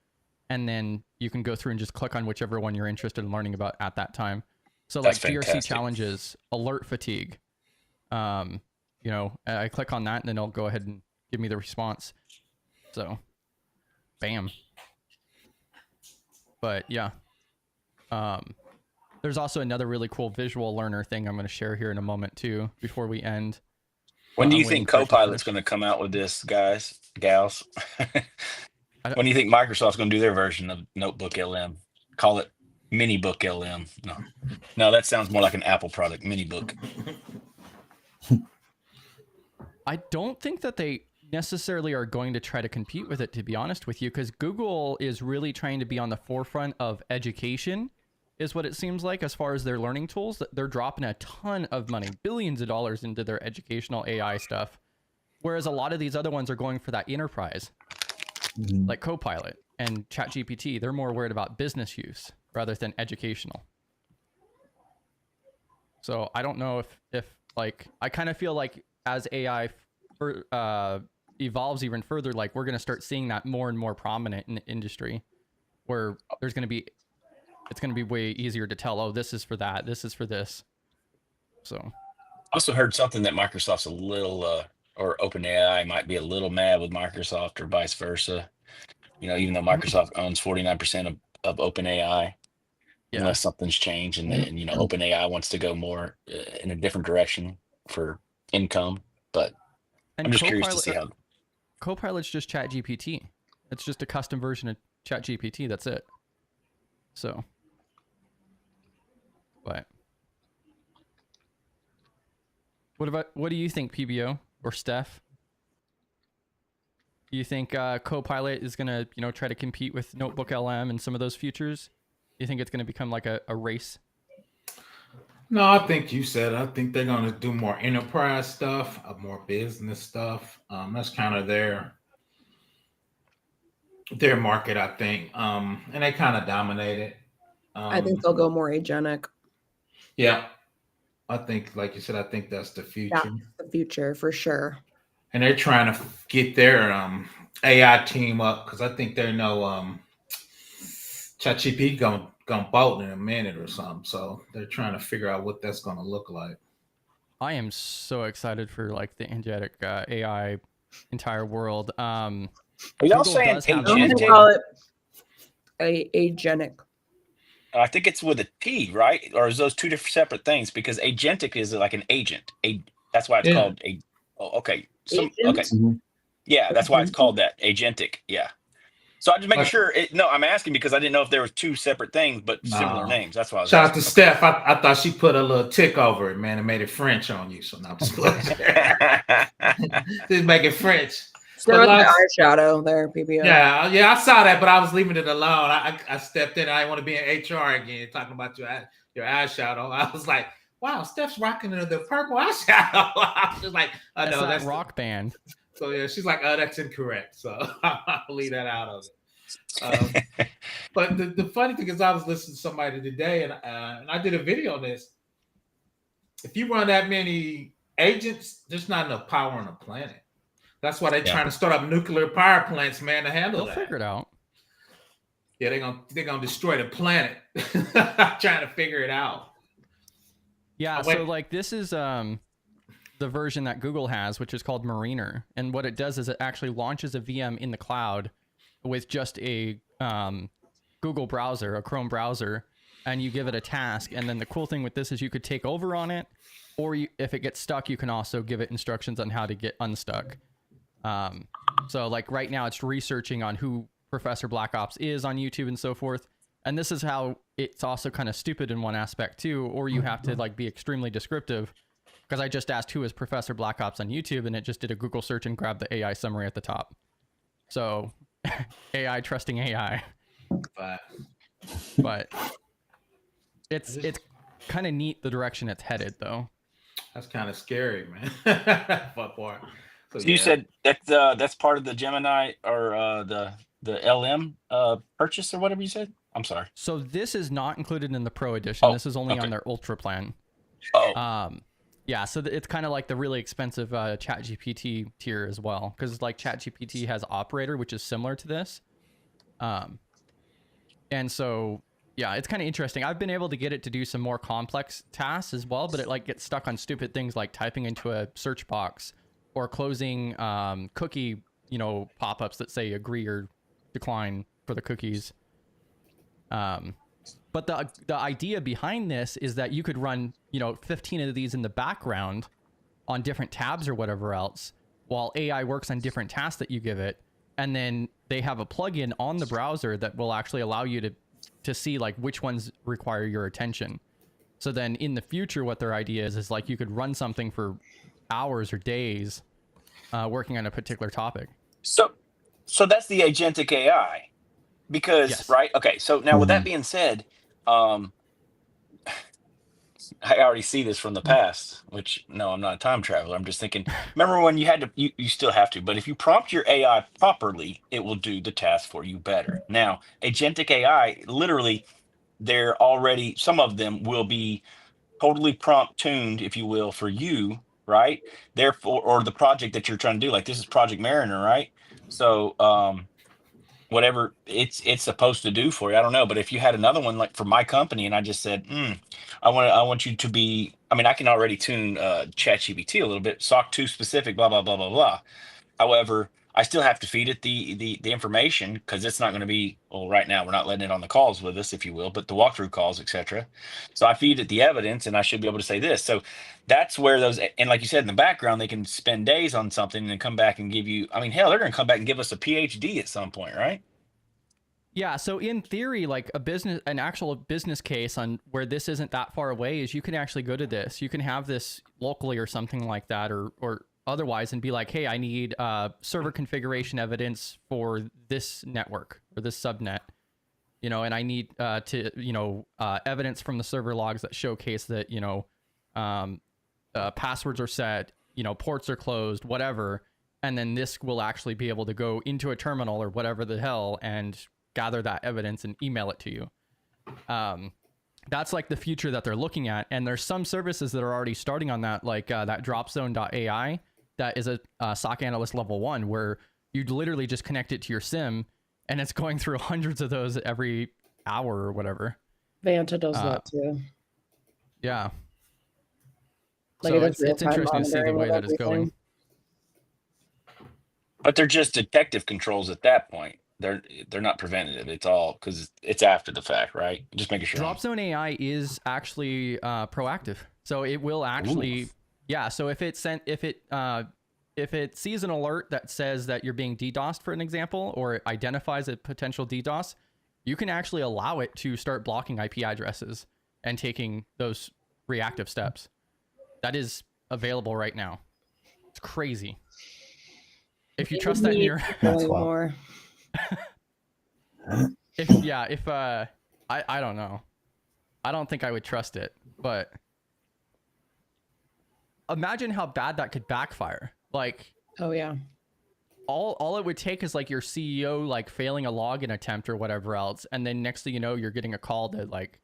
And then you can go through and just click on whichever one you're interested in learning about at that time. So like GRC challenges, alert fatigue. You know, I click on that and then it'll go ahead and give me the response. So bam. But yeah. There's also another really cool visual learner thing I'm going to share here in a moment too, before we end. When do you think Copilot's going to come out with this, guys, gals? When do you think Microsoft's going to do their version of Notebook LM? Call it Mini Book LM. No, that sounds more like an Apple product, Mini Book. I don't think that they necessarily are going to try to compete with it, to be honest with you, because Google is really trying to be on the forefront of education, is what it seems like as far as their learning tools. They're dropping a ton of money, billions of dollars into their educational AI stuff. Whereas a lot of these other ones are going for that enterprise, like Copilot and ChatGPT. They're more worried about business use rather than educational. So I don't know if Like, I kind of feel like as AI evolves even further, like we're going to start seeing that more and more prominent in the industry, where it's going to be way easier to tell, oh, this is for that, this is for this. So Also heard something that Microsoft's a little, or OpenAI might be a little mad with Microsoft or vice versa. Even though Microsoft owns 49% of OpenAI, yeah, unless something's changed and OpenAI wants to go more in a different direction for income. But and I'm just curious to see how. Copilot's just ChatGPT. It's just a custom version of ChatGPT. That's it. So, but what do you think, PBO or Steph? Do you think Copilot is gonna try to compete with Notebook LM and some of those futures? Do you think it's gonna become like a race? No, I think you said it. I think they're going to do more enterprise stuff, more business stuff. That's kind of their market, I think. And they kind of dominate it. I think they'll go more agentic. Yeah, I think, like you said, I think that's the future. That's the future for sure. And they're trying to get their AI team up, because I think they know ChatGPT gonna bolt in a minute or something. So they're trying to figure out what that's gonna look like. I am so excited for like the agentic AI entire world. Are y'all saying I'm gonna call it agentic. I think it's with a T, right? Or is those two different separate things? Because agentic is like an agent. That's why it's called a. Oh, okay. Okay. Yeah, that's why it's called that, agentic. Yeah. So I'm just making sure. No, I'm asking because I didn't know if there were two separate things, but similar names. That's why I was Shout out to Steph. I thought she put a little tick over it, man, and made it French on you. So now just make it French. There was the eyeshadow there, PBO. Yeah, I saw that, but I was leaving it alone. I stepped in. I didn't want to be in HR again, talking about your eyeshadow. I was like, wow, Steph's rocking the purple eyeshadow. I was just like, I know that's rock band. So yeah, she's like, oh, that's incorrect. So I'll leave that out of it. But the funny thing is, I was listening to somebody today, and I did a video on this. If you run that many agents, there's not enough power on the planet. That's why they're trying to start up nuclear power plants, man, to handle that. They'll figure it out. Yeah, they're gonna destroy the planet, trying to figure it out. Yeah, so like this is the version that Google has, which is called Mariner, and what it does is it actually launches a VM in the cloud with just a Google browser, a Chrome browser, and you give it a task. And then the cool thing with this is you could take over on it, or if it gets stuck, you can also give it instructions on how to get unstuck. So like right now it's researching on who Professor Black Ops is on YouTube and so forth. And this is how it's also kind of stupid in one aspect too, or you have to like be extremely descriptive, because I just asked who is Professor Black Ops on YouTube and it just did a Google search and grabbed the AI summary at the top. So AI trusting AI, but it's kind of neat the direction it's headed though. That's kind of scary, man. Fuck boy. So you said that's part of the Gemini or the LM purchase or whatever you said? I'm sorry. So this is not included in the Pro edition. This is only on their Ultra plan. Yeah, so it's kind of like the really expensive ChatGPT tier as well, because like ChatGPT has Operator, which is similar to this. And so yeah, it's kind of interesting. I've been able to get it to do some more complex tasks as well, but it like gets stuck on stupid things like typing into a search box or closing cookie, pop-ups that say agree or decline for the cookies. But the idea behind this is that you could run, 15 of these in the background on different tabs or whatever else, while AI works on different tasks that you give it. And then they have a plugin on the browser that will actually allow you to see like which ones require your attention. So then in the future, what their idea is like you could run something for hours or days working on a particular topic. So that's the agentic AI, because right? Okay. So now with that being said, I already see this from the past, which no, I'm not a time traveler. I'm just thinking, remember when you had to, you still have to, but if you prompt your AI properly, it will do the task for you better. Now, agentic AI, literally, they're already, some of them will be totally prompt tuned, if you will, for you, right? Therefore, or the project that you're trying to do, like this is Project Mariner, right? So whatever it's supposed to do for you, I don't know. But if you had another one like for my company, and I just said, I want you to be, I mean, I can already tune ChatGPT a little bit, SOC 2 specific, blah blah blah blah blah. However, I still have to feed it the information, because it's not going to be, well, right now we're not letting it on the calls with us, if you will, but the walkthrough calls, etc. So I feed it the evidence, and I should be able to say this. So that's where those, and like you said, in the background, they can spend days on something and come back and give you, I mean, hell, they're going to come back and give us a PhD at some point, right? Yeah, so in theory, like an actual business case on where this isn't that far away is you can actually go to this. You can have this locally or something like that, or otherwise, and be like, hey, I need server configuration evidence for this network or this subnet, you know, and I need to, you know, evidence from the server logs that showcase that, you know, passwords are set, you know, ports are closed, whatever. And then this will actually be able to go into a terminal or whatever the hell and gather that evidence and email it to you. That's like the future that they're looking at. And there's some services that are already starting on that, like that dropzone.ai. That is a SOC analyst level 1, where you literally just connect it to your SIM, and it's going through hundreds of those every hour or whatever. Vanta does that too. Yeah. Like So it's interesting to see the way that it's going. But they're just detective controls at that point. They're not preventative. It's all because it's after the fact, right? Just making sure. Dropzone AI is actually proactive, so it will actually. Ooh. Yeah, so if it sees an alert that says that you're being DDoSed, for an example, or it identifies a potential DDoS, you can actually allow it to start blocking IP addresses and taking those reactive steps. That is available right now. It's crazy. If you trust that in your more. I don't know. I don't think I would trust it, but imagine how bad that could backfire. Like, oh yeah, all it would take is like your CEO like failing a login attempt or whatever else, and then next thing you know, you're getting a call that like,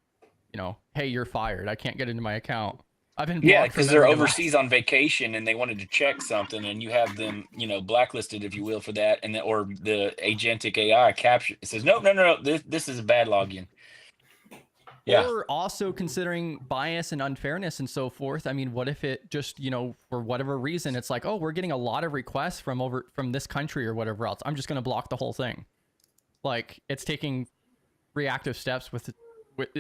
you know, hey, you're fired. I can't get into my account. I've been blocked because they're overseas on vacation and they wanted to check something, and you have them, you know, blacklisted, if you will, for that, and or the agentic AI capture it says no, this is a bad login. Yeah. Or also considering bias and unfairness and so forth. I mean, what if it just, you know, for whatever reason, it's like, oh, we're getting a lot of requests from this country or whatever else. I'm just going to block the whole thing. Like, it's taking reactive steps with,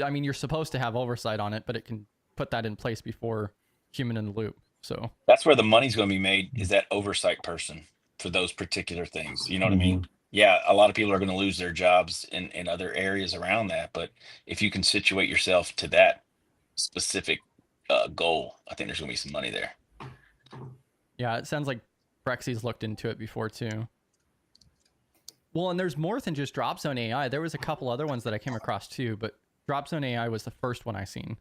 I mean, you're supposed to have oversight on it, but it can put that in place before human in the loop. So that's where the money's going to be made, is that oversight person for those particular things. You know what I mean? Yeah, a lot of people are going to lose their jobs in other areas around that. But if you can situate yourself to that specific goal, I think there's going to be some money there. Yeah, it sounds like Brexi's looked into it before too. Well, and there's more than just Dropzone AI. There was a couple other ones that I came across too, but Dropzone AI was the first one I seen.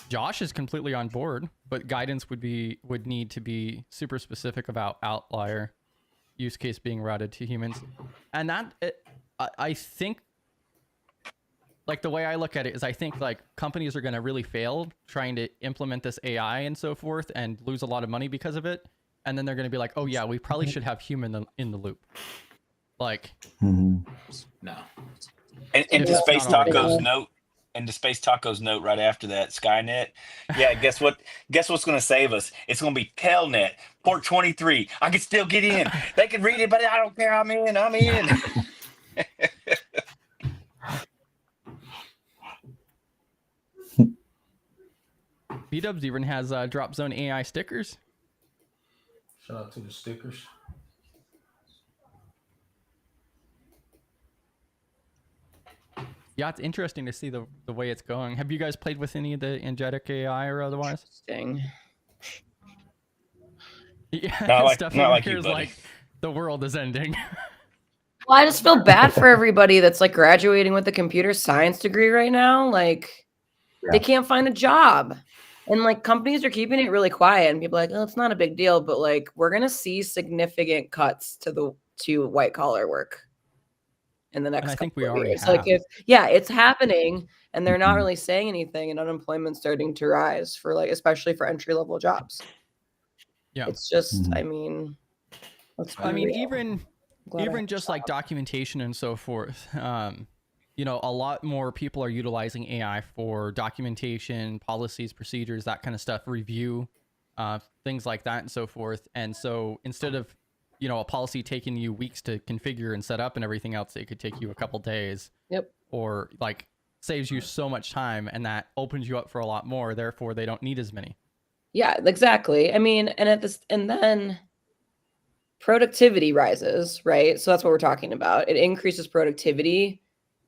Josh is completely on board, but guidance would need to be super specific about outlier use case being routed to humans. And that, I think, like the way I look at it is I think like companies are going to really fail trying to implement this AI and so forth and lose a lot of money because of it. And then they're going to be like, oh yeah, we probably should have human in the loop. Like, no. And to Space Taco's note, and to Space Taco's note right after that, Skynet. Yeah, guess what? Guess what's going to save us? It's going to be Telnet, port 23. I can still get in. They can read it, but I don't care. I'm in. B-Dubs even has Dropzone AI stickers. Shout out to the stickers. Yeah, it's interesting to see the way it's going. Have you guys played with any of the Agentic AI or otherwise? Interesting. Yeah, not like you, buddy. Like the world is ending. Well, I just feel bad for everybody that's like graduating with a computer science degree right now. Like, they can't find a job. And like companies are keeping it really quiet, and people are like, oh, it's not a big deal. But like, we're gonna see significant cuts to white collar work. in the next I think couple we of already years. Like have. it's happening and they're not Mhm. really saying anything, and unemployment's starting to rise for like, especially for entry-level jobs. Yeah. It's just, Mhm. I mean, let's be I mean, real. even Glad I have even a just like job. documentation and so forth. You know, a lot more people are utilizing AI for documentation, policies, procedures, that kind of stuff, review, things like that and so forth. And so instead of, you know, a policy taking you weeks to configure and set up and everything else, it could take you a couple days. Yep. Or like saves you so much time, and that opens you up for a lot more. Therefore, they don't need as many. Yeah, exactly. I mean, and then productivity rises, right? So that's what we're talking about. It increases productivity.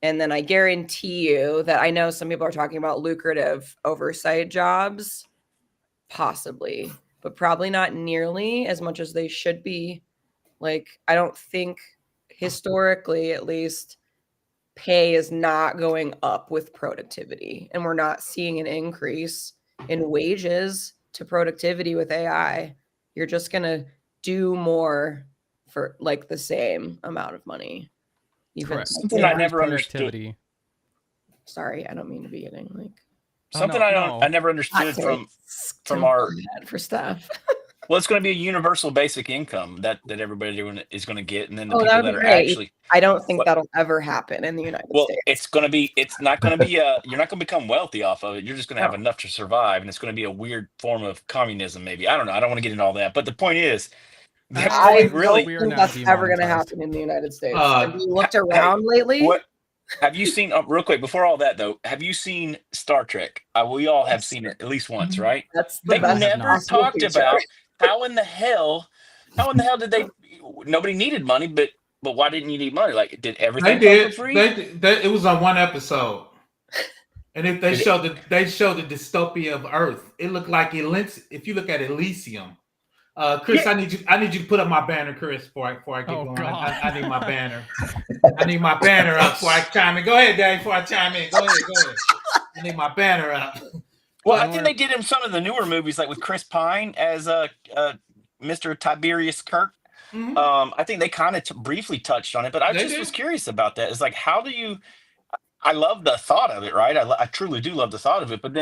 And then I guarantee you that I know some people are talking about lucrative oversight jobs, possibly, but probably not nearly as much as they should be. Like, I don't think historically, at least, pay is not going up with productivity. And we're not seeing an increase in wages to productivity with AI. You're just going to do more for like the same amount of money. Even Correct. Something I never understood. Productivity. Sorry, I don't mean to be getting like Something no, I no. never understood from our mad for stuff. well, it's going to be a universal basic income that everybody is going to get, and then the Oh, that people would that be are great. actually I don't think But- that'll ever happen in the United well, States. it's not going to be you're not going to become wealthy off of it. You're just going to have No. enough to survive, and it's going to be a weird form of communism, maybe. I don't know. I don't want to get into all that, but the point is, the I point don't really. We are think now that's ever going to demonetized. happen in the United States. Uh, Have you looked around lately? What have you seen? Real quick, before all that though, have you seen Star Trek? We all have seen it at least once, right? That's the They best never possible talked future. about how in the hell did they? Nobody needed money, but why didn't you need money? Like, did They everything come did. for free? It was on one episode, and if they Did it- showed the dystopia of Earth, it looked like if you look at Elysium. Chris, I need you to put up my banner, Chris, before I get Oh, going. God. I need my banner. I need my banner up before I chime in. Go ahead, Dave. Before I chime in, go ahead. I need my banner up. Well, Don't I think worry. they did in some of the newer movies, like with Chris Pine as Mr. Tiberius Kirk. Mhm. I think they kind of briefly touched on it, but I They just did. was curious about that. It's like, how do you? I love the thought of it, right? I truly do love the thought of it. But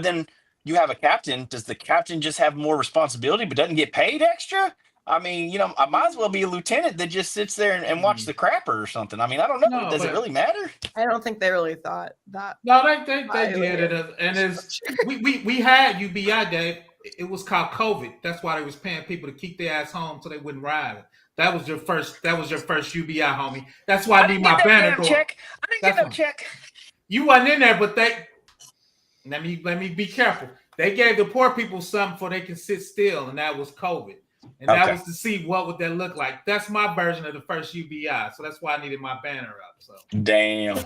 then you have a captain. Does the captain just have more responsibility but doesn't get paid extra? I mean, I might as well be a lieutenant that just sits there and watch the crapper or something. I mean, I don't know. No, Does it but- really matter? I don't think they really thought that. No, they I did it, and it's we had UBI, Dave. It was called COVID. That's why they was paying people to keep their ass home so they wouldn't ride. That was your first UBI, homie. That's why I need my banner going. check. I didn't That's get no fine. check. You wasn't in there, but let me be careful. They gave the poor people something so they can sit still, and that was COVID. And that Okay. was to see what would that look like. That's my version of the first UBI. So that's why I needed my banner up. So Damn.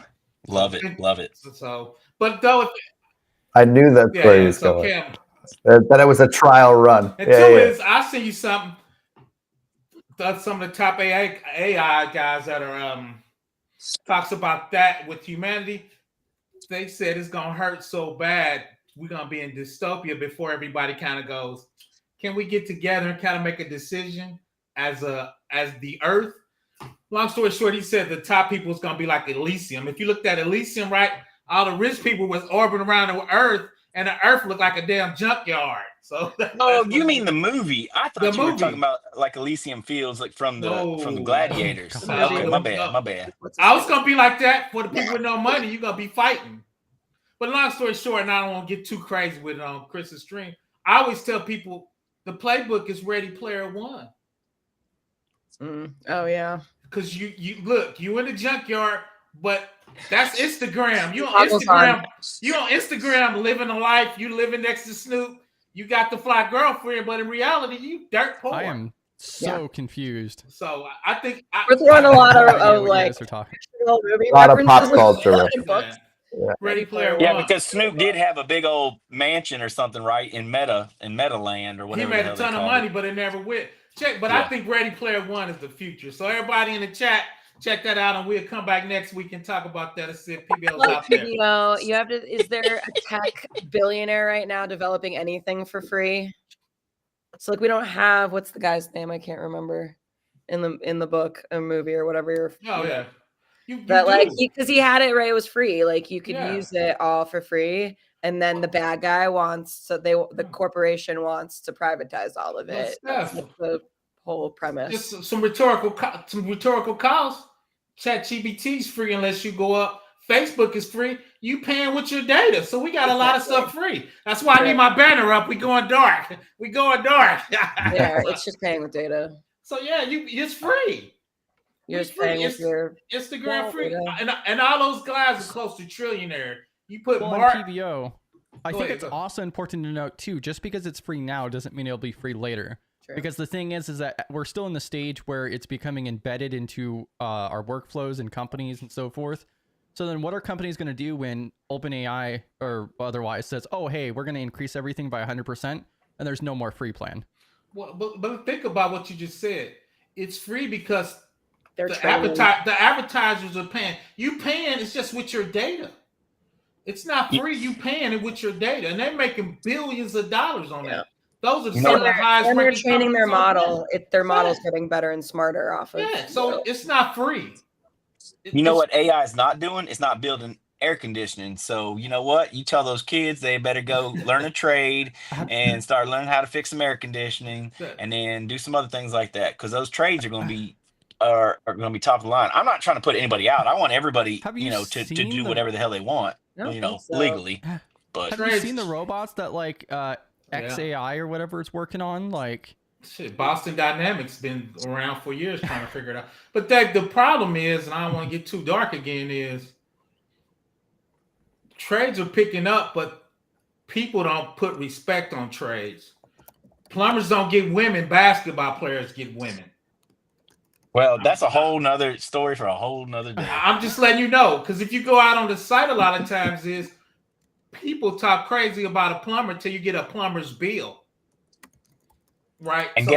Love it. So but though I knew that's where he was so going. Cam, That it was a trial run. and Yeah, two yeah. is I'll send you something. Some of the top AI guys that are talks about that with humanity. They said it's gonna hurt so bad we're gonna be in dystopia before everybody kind of goes, can we get together and kind of make a decision as the Earth? Long story short, he said the top people is gonna be like Elysium. If you looked at Elysium, right, all the rich people was orbiting around the Earth, and the Earth looked like a damn junkyard. So Oh, you mean the movie? I thought The you were movie. talking about like Elysium Fields, like from the No. Gladiators. No. Okay, my bad. I was gonna be like that for the people with no money. You're gonna be fighting. But long story short, and I don't want to get too crazy with it on Chris's stream. I always tell people the playbook is Ready Player One. Oh yeah. Because you look, you in the junkyard, but that's Instagram. You on Goggles Instagram. on. You on Instagram living a life. You living next to Snoop. You got the fly girlfriend, but in reality, you dirt poor. I am so confused. So I think We're throwing a lot I have no idea of what you like guys are talking. movie A lot of pop references culture. in books. Ready Player Yeah, One. because Snoop did have a big old mansion or something, right? In Meta Land or He whatever. made the a hell they ton of called money, it. but it never went. But Yeah. I think Ready Player One is the future. So everybody in the chat, check that out, and we'll come back next week and talk about that and see if PBL's Look, out there. video. You have to. Is there a tech billionaire right now developing anything for free? So like we don't have what's the guy's name? I can't remember in the book or movie or whatever. Oh yeah. But like, do. because he had it right, it was free. Like you could Yeah. use it all for free, and then the bad guy wants the corporation wants to privatize all of But it. That's Steph, like the whole premise. just some rhetorical calls. ChatGPT's free unless you go up. Facebook is free. You paying with your data, so we got a lot of stuff free. That's why I need my banner up. We going dark. We going dark. Yeah, it's just paying with data. So yeah, it's free. You're It's just paying with your Instagram free, data. and all those guys are close to trillionaire. You put Well, Mark. in PBO, I Go think ahead, it's go. also important to note too, just because it's free now doesn't mean it'll be free later. True. Because the thing is that we're still in the stage where it's becoming embedded into our workflows and companies and so forth. So then what are companies going to do when OpenAI or otherwise says, oh, hey, we're going to increase everything by 100% and there's no more free plan? Well, but think about what you just said. It's free because They're the training. advertisers are paying. You paying, it's just with your data. It's not free. You paying it with your data, and they're making billions of dollars on that. Those are some of the highest. And they're ranking training their companies on the model. planet. Their model's getting better and smarter off of. Yeah, so it's not free. You know what AI is not doing? It's not building air conditioning. So you know what? You tell those kids they better go learn a trade and start learning how to fix some air conditioning, and then do some other things like that. Because those trades are going to be going to be top of the line. I'm not trying to put anybody out. I want everybody, to do whatever the hell they want, legally. But have you seen the robots that like XAI or whatever it's working on? Like, shit, Boston Dynamics been around for years trying to figure it out. But the problem is, and I don't want to get too dark again, is trades are picking up, but people don't put respect on trades. Plumbers don't get women. Basketball players get women. Well, that's a whole nother story for a whole nother day. I'm just letting you know, because if you go out on the site, a lot of times is people talk crazy about a plumber till you get a plumber's bill, right? And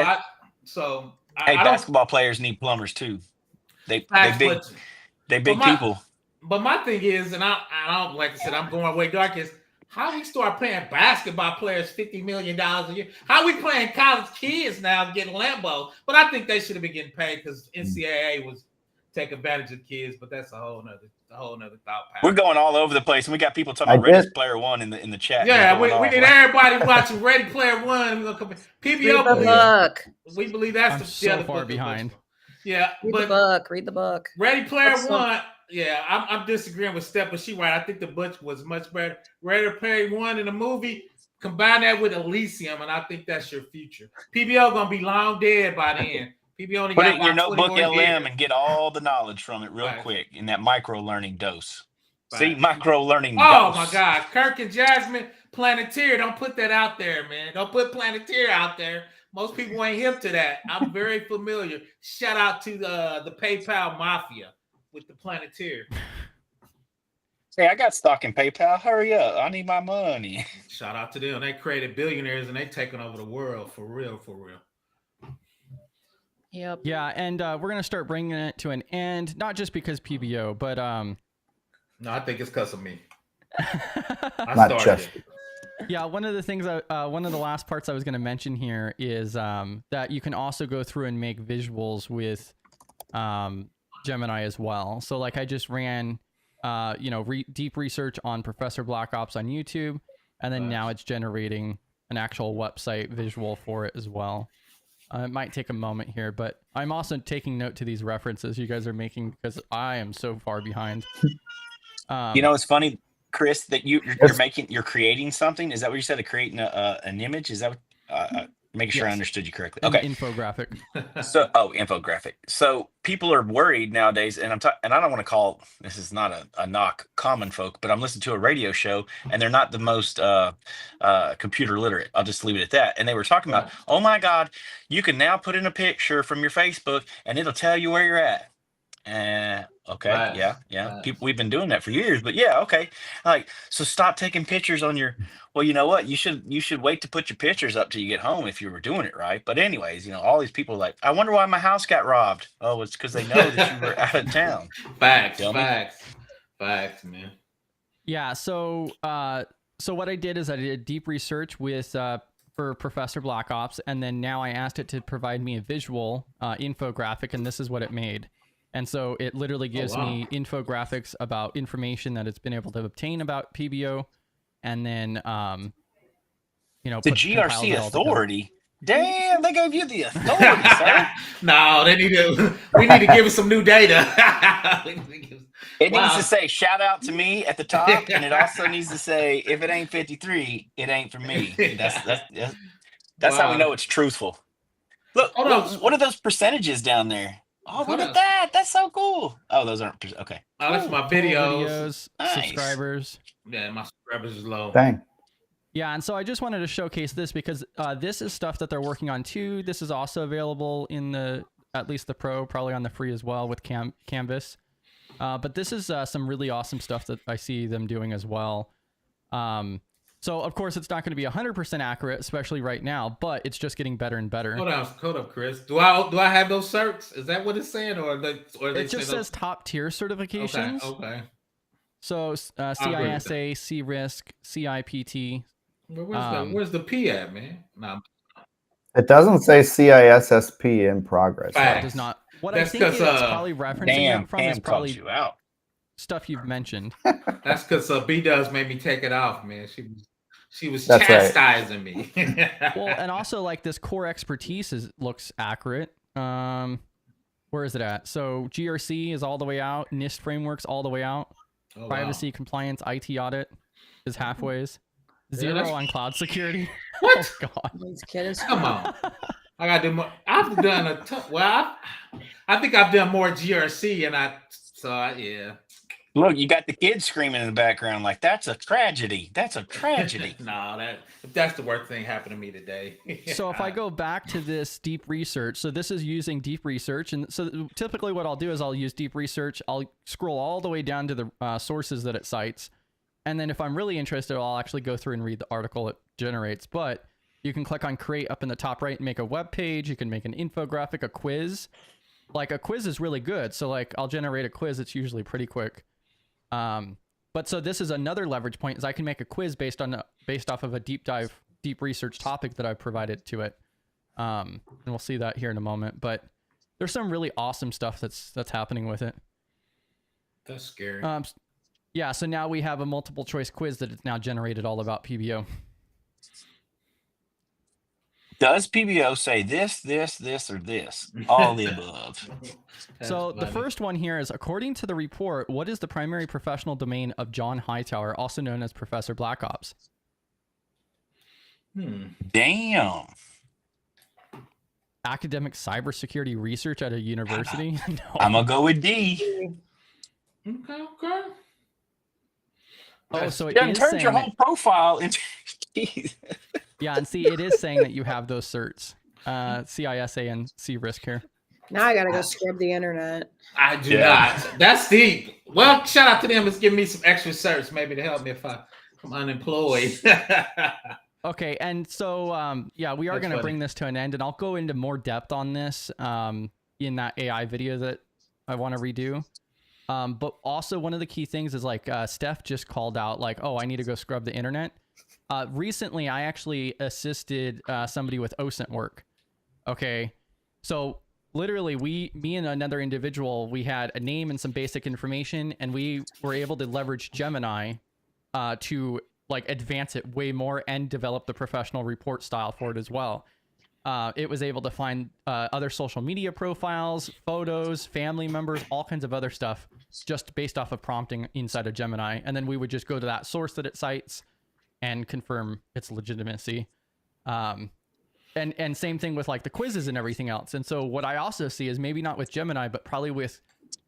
basketball players need plumbers too. They big people. But my thing is, and I don't, like I said, I'm going way dark, is how we start paying basketball players $50 million a year. How we playing college kids now getting Lambo? But I think they should have been getting paid because NCAA was take advantage of kids. But that's a whole nother thought. We're going all over the place, and we got people talking about Ready Player One in the chat. Yeah, we need everybody watching Ready Player One. We're gonna come PBO. We believe that's so far behind. Yeah, read the book. Ready Player One. Yeah, I'm disagreeing with Steph, but she's right. I think the book was much better. Ready Player One in the movie, combine that with Elysium, and I think that's your future. PBO gonna be long dead by then. PBO only put got it in your notebook LM years. and get all the knowledge from it real quick in that micro learning dose. See, micro learning dose. Oh my God, Kirk and Jasmine, Planeteer. Don't put that out there, man. Don't put Planeteer out there. Most people ain't hip to that. I'm very familiar. Shout out to the PayPal Mafia with the Planeteer. Hey, I got stock in PayPal. Hurry up. I need my money. Shout out to them. They created billionaires and they taking over the world for real. Yep. Yeah, and we're going to start bringing it to an end, not just because PBO, but... No, I think it's because of me. Not just. Yeah, one of the things, one of the last parts I was going to mention here is that you can also go through and make visuals with Gemini as well. So like I just ran, deep research on Professor Black Ops on YouTube, and then now it's generating an actual website visual for it as well. It might take a moment here, but I'm also taking note to these references you guys are making because I am so far behind. It's funny, Chris, that you're creating something. Is that what you said? Creating an image? Is that what? Making sure I understood you correctly. Okay. An infographic. Infographic. So people are worried nowadays, and I don't want to call this is not a knock common folk, but I'm listening to a radio show, and they're not the most computer literate. I'll just leave it at that. And they were talking about, oh my God, you can now put in a picture from your Facebook, and it'll tell you where you're at. Okay. Right. Yeah. People, we've been doing that for years, but yeah. Okay. Like, so stop taking pictures on your, well, you know what? You should wait to put your pictures up till you get home if you were doing it right. But anyways, all these people are like, I wonder why my house got robbed. Oh, it's because they know that you were out of town. Facts, man. Yeah. So what I did is I did deep research with, for Professor Black Ops. And then now I asked it to provide me a visual infographic, and this is what it made. And so it literally gives wow. me infographics about information that it's been able to obtain about PBO, and then The compiles GRC it all together. authority. Damn, they gave you the authority, sir. No, they need to. We need to give it some new data. It needs Wow. to say shout out to me at the top, and it also needs to say if it ain't 53, it ain't for me. That's how we Wow. know it's truthful. Look, Hold on. what are those percentages down there? Oh, Hold look on. at that. That's so cool. Oh, those aren't okay. Oh, that's Cool. my Total videos. Nice. subscribers. Yeah, my subscribers is low. Dang. Yeah, and so I just wanted to showcase this because this is stuff that they're working on too. This is also available in at least the Pro, probably on the free as well with Canvas. But this is some really awesome stuff that I see them doing as well. So of course it's not going to be 100% accurate, especially right now, but it's just getting better and better. Hold up, Chris. Do I have those certs? Is that what it's saying, or they It just says top tier certifications. Okay. So CISA, C-Risk, CIPT. Where's the P at, man? No. It doesn't say CISSP in progress. Fact. It does not. What That's I think it's 'cause, probably referencing Damn, that from is Pam probably called you out. stuff you've mentioned. That's because B Does made me take it off, man. She was That's right. chastising me. Well, and also like this core expertise looks accurate. Where is it at? So GRC is all the way out. NIST frameworks all the way out. Oh, wow. Privacy, compliance, IT audit is halfways. Yeah, Zero that's- on cloud security. What? Oh God. This kid is Come on. I got to do more. I've done I think I've done more GRC, and yeah. Look, you got the kids screaming in the background like that's a tragedy. That's a tragedy. No, that's the worst thing happened to me today. So if I go back to this deep research, so this is using deep research. And so typically what I'll do is I'll use deep research. I'll scroll all the way down to the sources that it cites. And then if I'm really interested, I'll actually go through and read the article it generates. But you can click on create up in the top right and make a web page. You can make an infographic, a quiz. Like a quiz is really good. So like I'll generate a quiz. It's usually pretty quick. But so this is another leverage point is I can make a quiz based off of a deep research topic that I've provided to it. And we'll see that here in a moment, but there's some really awesome stuff that's happening with it. That's scary. Yeah. So now we have a multiple choice quiz that it's now generated all about PBO. Does PBO say this, or this? All the above. So the first one here is, according to the report, what is the primary professional domain of John Hightower, also known as Professor Black Ops? Damn. Academic cybersecurity research at a university? No. I'm going to go with D. Okay. Oh, so it Done is turned saying your that- whole profile into... Jeez. Yeah, and see, it is saying that you have those certs, CISA and C-Risk here. Now I gotta go scrub the internet. I do not. That's deep. Well, shout out to them. It's giving me some extra certs, maybe to help me if I'm unemployed. Okay, and so, yeah, we are That's going to funny. bring this to an end, and I'll go into more depth on this in that AI video that I want to redo. But also, one of the key things is, like, Steph just called out, like, oh, I need to go scrub the internet. Recently, I actually assisted somebody with OSINT work. Okay, so literally, me and another individual, we had a name and some basic information, and we were able to leverage Gemini to like advance it way more and develop the professional report style for it as well. It was able to find other social media profiles, photos, family members, all kinds of other stuff just based off of prompting inside of Gemini. And then we would just go to that source that it cites and confirm its legitimacy. And same thing with like the quizzes and everything else. And so what I also see is maybe not with Gemini, but probably with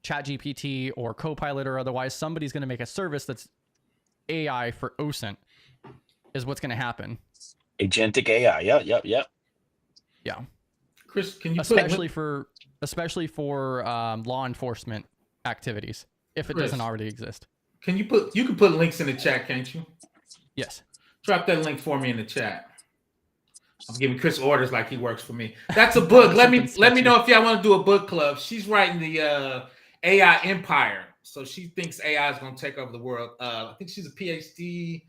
ChatGPT or Copilot or otherwise, somebody's going to make a service that's AI for OSINT is what's going to happen. Agentic AI. Yep. Yeah. Chris, can you especially for law enforcement activities, if it Chris, doesn't already exist. you can put links in the chat, can't you? Yes. Drop that link for me in the chat. I'm giving Chris orders like he works for me. That's a book. let me know if y'all want to do a book club. She's writing the AI Empire. So she thinks AI is going to take over the world. I think she's a PhD,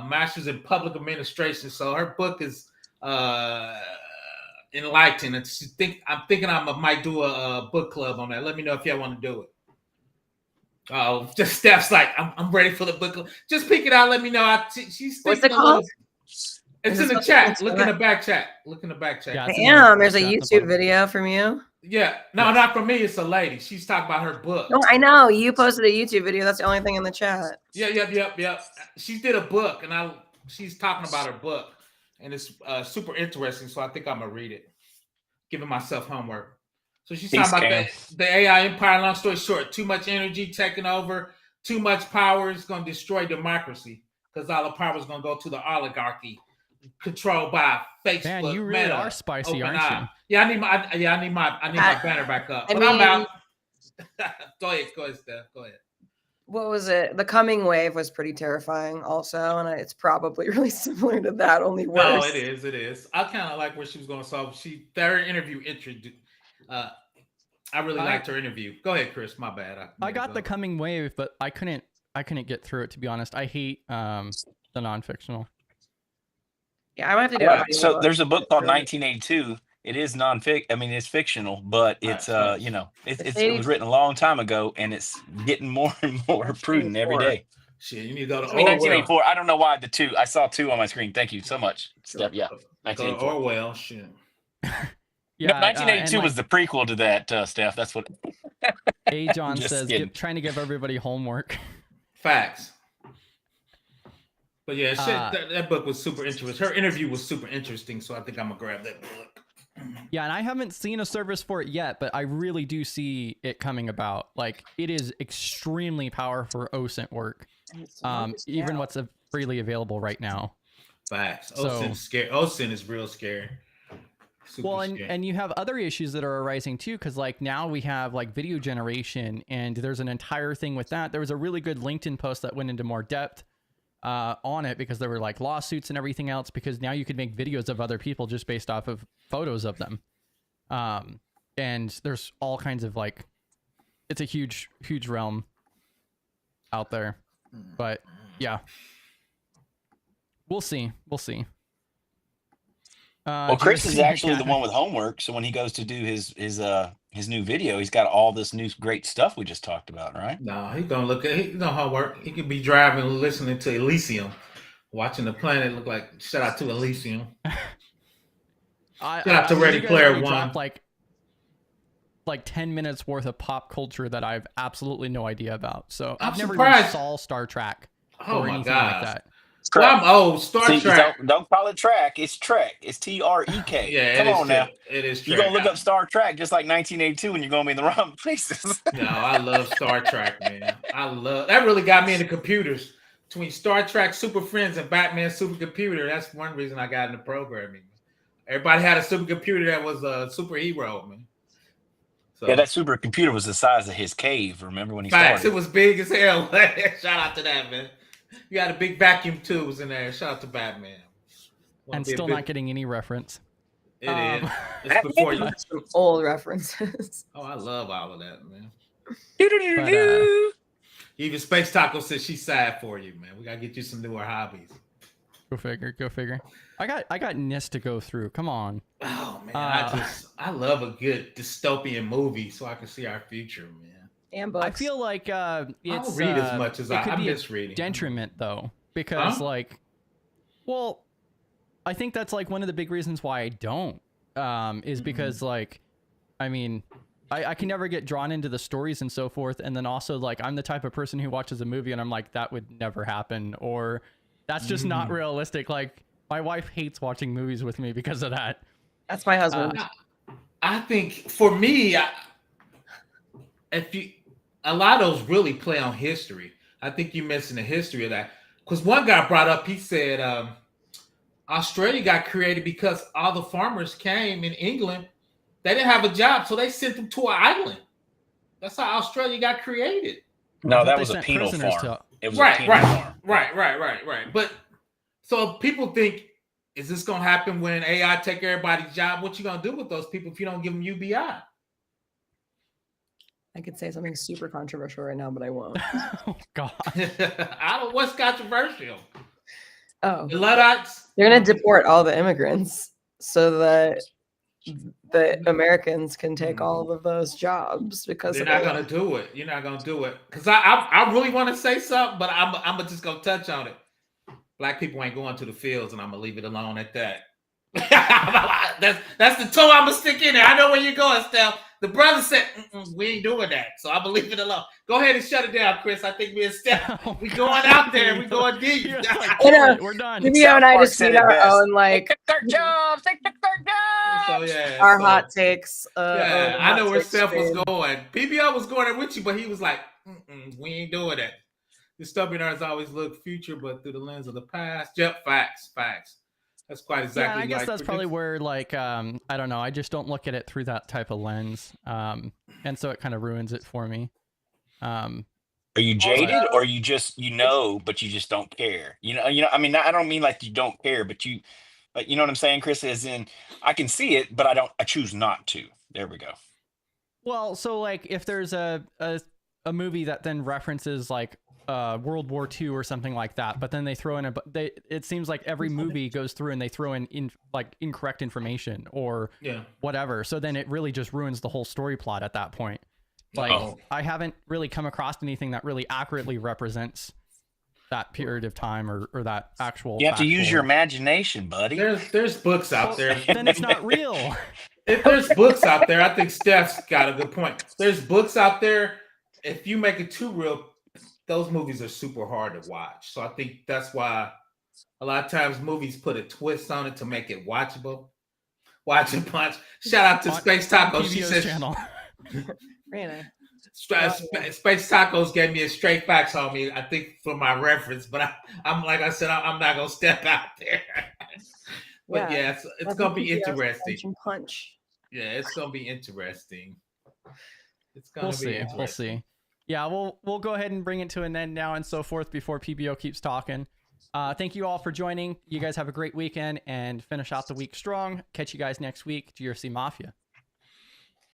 master's in public administration. So her book is enlightened. I'm thinking I might do a book club on that. Let me know if y'all want to do it. Oh, just Steph's like, I'm ready for the book club. Just pick it out. Let me know. She's What's thinking it called? It's in the chat. Look in the back chat. Yeah, Damn, there's a YouTube video from you. Yeah, no, not from me. It's a lady. She's talking about her book. No, I know you posted a YouTube video. That's the only thing in the chat. Yep. She did a book, and she's talking about her book, and it's super interesting. So I think I'm gonna read it. Giving myself homework. So she's talking about the AI empire. Long story short, too much energy taking over, too much power is going to destroy democracy because all the power is going to go to the oligarchy, controlled by Facebook. Man, you really Meta, are spicy, aren't you? Yeah, I need my banner back up. But I'm out. Go ahead, Steph. Go ahead. What was it? The coming wave was pretty terrifying, also, and it's probably really similar to that, only worse. No, it is. I kind of like where she was going. So their interview introduced. I really liked her interview. Go ahead, Chris. My bad. I got the coming wave, but I couldn't get through it, to be honest. I hate the non-fictional. Yeah, I might have to do it. So there's a book called 1982. It is non-fic. I mean, it's fictional, but it's it was written a long time ago, and it's getting more and more prudent every day. Shit, you need to go to 1984. I don't know why the two. I saw two on my screen. Thank you so much, Steph. Yeah, 1984. Orwell. Shit. Yeah, 1982 was the prequel to that, Steph. That's what. A. John says, trying to give everybody homework. Facts. But yeah, that book was super interesting. Her interview was super interesting, so I think I'm gonna grab that book. Yeah, and I haven't seen a service for it yet, but I really do see it coming about. Like, it is extremely powerful for OSINT work. Even what's freely available right now. Facts. OSINT's scary. OSINT is real scary. Well, and you have other issues that are arising too, because like now we have like video generation, and there's an entire thing with that. There was a really good LinkedIn post that went into more depth on it, because there were like lawsuits and everything else, because now you could make videos of other people just based off of photos of them. And there's all kinds of like, it's a huge realm out there, but yeah, we'll see. Well, Chris is actually the one with homework. So when he goes to do his new video, he's got all this new great stuff we just talked about, right? No, he's gonna look at homework. He could be driving, listening to Elysium, watching the planet look like. Shout out to Elysium. Shout out to Ready Player One. Like 10 minutes worth of pop culture that I've absolutely no idea about. So I've never surprised. even saw Star Trek Oh or my anything god! like that. Well, I'm old. Star Trek. Don't call it track. It's Trek. It's Trek. Yeah, come on now. It is. You're gonna look up Star Trek just like 1982, and you're gonna be in the wrong places. No, I love Star Trek, man. That really got me into computers. Between Star Trek, Super Friends, and Batman Supercomputer, that's one reason I got into programming. Everybody had a supercomputer that was a superhero, man. So, yeah, that supercomputer was the size of his cave. Remember when he facts, started? it was big as hell. Shout out to that, man. You had a big vacuum tubes in there. Shout out to Batman. And still not getting any reference. It is. It's before you. Some old references. Oh, I love all of that, man. But, even Space Taco says she's sad for you, man. We gotta get you some newer hobbies. Go figure. I got NIST to go through. Come on. Oh man, I love a good dystopian movie so I can see our future, man. And books. I feel like it's I don't read as much as I'm just reading. Detriment though, because well, I think that's like one of the big reasons why I don't is because like, I mean, I can never get drawn into the stories and so forth, and then also like I'm the type of person who watches a movie and I'm like, that would never happen, or that's just not realistic. Like my wife hates watching movies with me because of that. That's my husband. I think for me, a lot of those really play on history. I think you're missing the history of that. Because one guy brought up, he said Australia got created because all the farmers came in England. They didn't have a job, so they sent them to an island. That's how Australia got created. No, that was a penal farm. It was a penal farm. Right. But so people think, is this going to happen when AI take everybody's job? What you going to do with those people if you don't give them UBI? I could say something super controversial right now, but I won't. Oh God. What's controversial? Oh, The Luddites? they're gonna deport all the immigrants so that the Americans can take all of those jobs because they're not gonna do it. You're not gonna do it because I really want to say something, but I'm just gonna touch on it. Black people ain't going to the fields, and I'm gonna leave it alone at that. that's the toe I'm gonna stick in there. I know where you're going, Steph. The brother said we ain't doing that, so I'm gonna leave it alone. Go ahead and shut it down, Chris. I think me and Steph, we going out there. We going deep. We're done. Video and I just need our own like jobs. So yeah, our hot takes. Yeah, I know where Steph was going. PBO was going there with you, but he was like, we ain't doing that. Dystopian artists always look future, but through the lens of the past. Yep, facts. That's quite exactly. Yeah, I guess that's probably where, like, I don't know. I just don't look at it through that type of lens, and so it kind of ruins it for me. Are you jaded, or you just but you just don't care? I mean, I don't mean like you don't care, but you know what I'm saying, Chris? As in, I can see it, but I choose not to. There we go. Well, so like, if there's a movie that then references like World War II or something like that, but then they throw in it seems like every movie goes through and they throw in like incorrect information or whatever. So then it really just ruins the whole story plot at that point. Like, I haven't really come across anything that really accurately represents that period of time or that actual. You have to use your imagination, buddy. There's books out there. Then it's not real. If there's books out there, I think Steph's got a good point. There's books out there. If you make it too real, those movies are super hard to watch. So I think that's why a lot of times movies put a twist on it to make it watchable. Watch and punch. Shout out to Space Tacos. She says, channel. Space Tacos gave me a straight facts on me, I think, for my reference. But I'm like I said, I'm not gonna step out there. But yeah, it's gonna be interesting. Punch. Yeah, it's gonna be interesting. It's gonna be interesting. We'll see. Yeah, we'll go ahead and bring it to an end now and so forth before PBO keeps talking. Thank you all for joining. You guys have a great weekend and finish out the week strong. Catch you guys next week. GRC Mafia.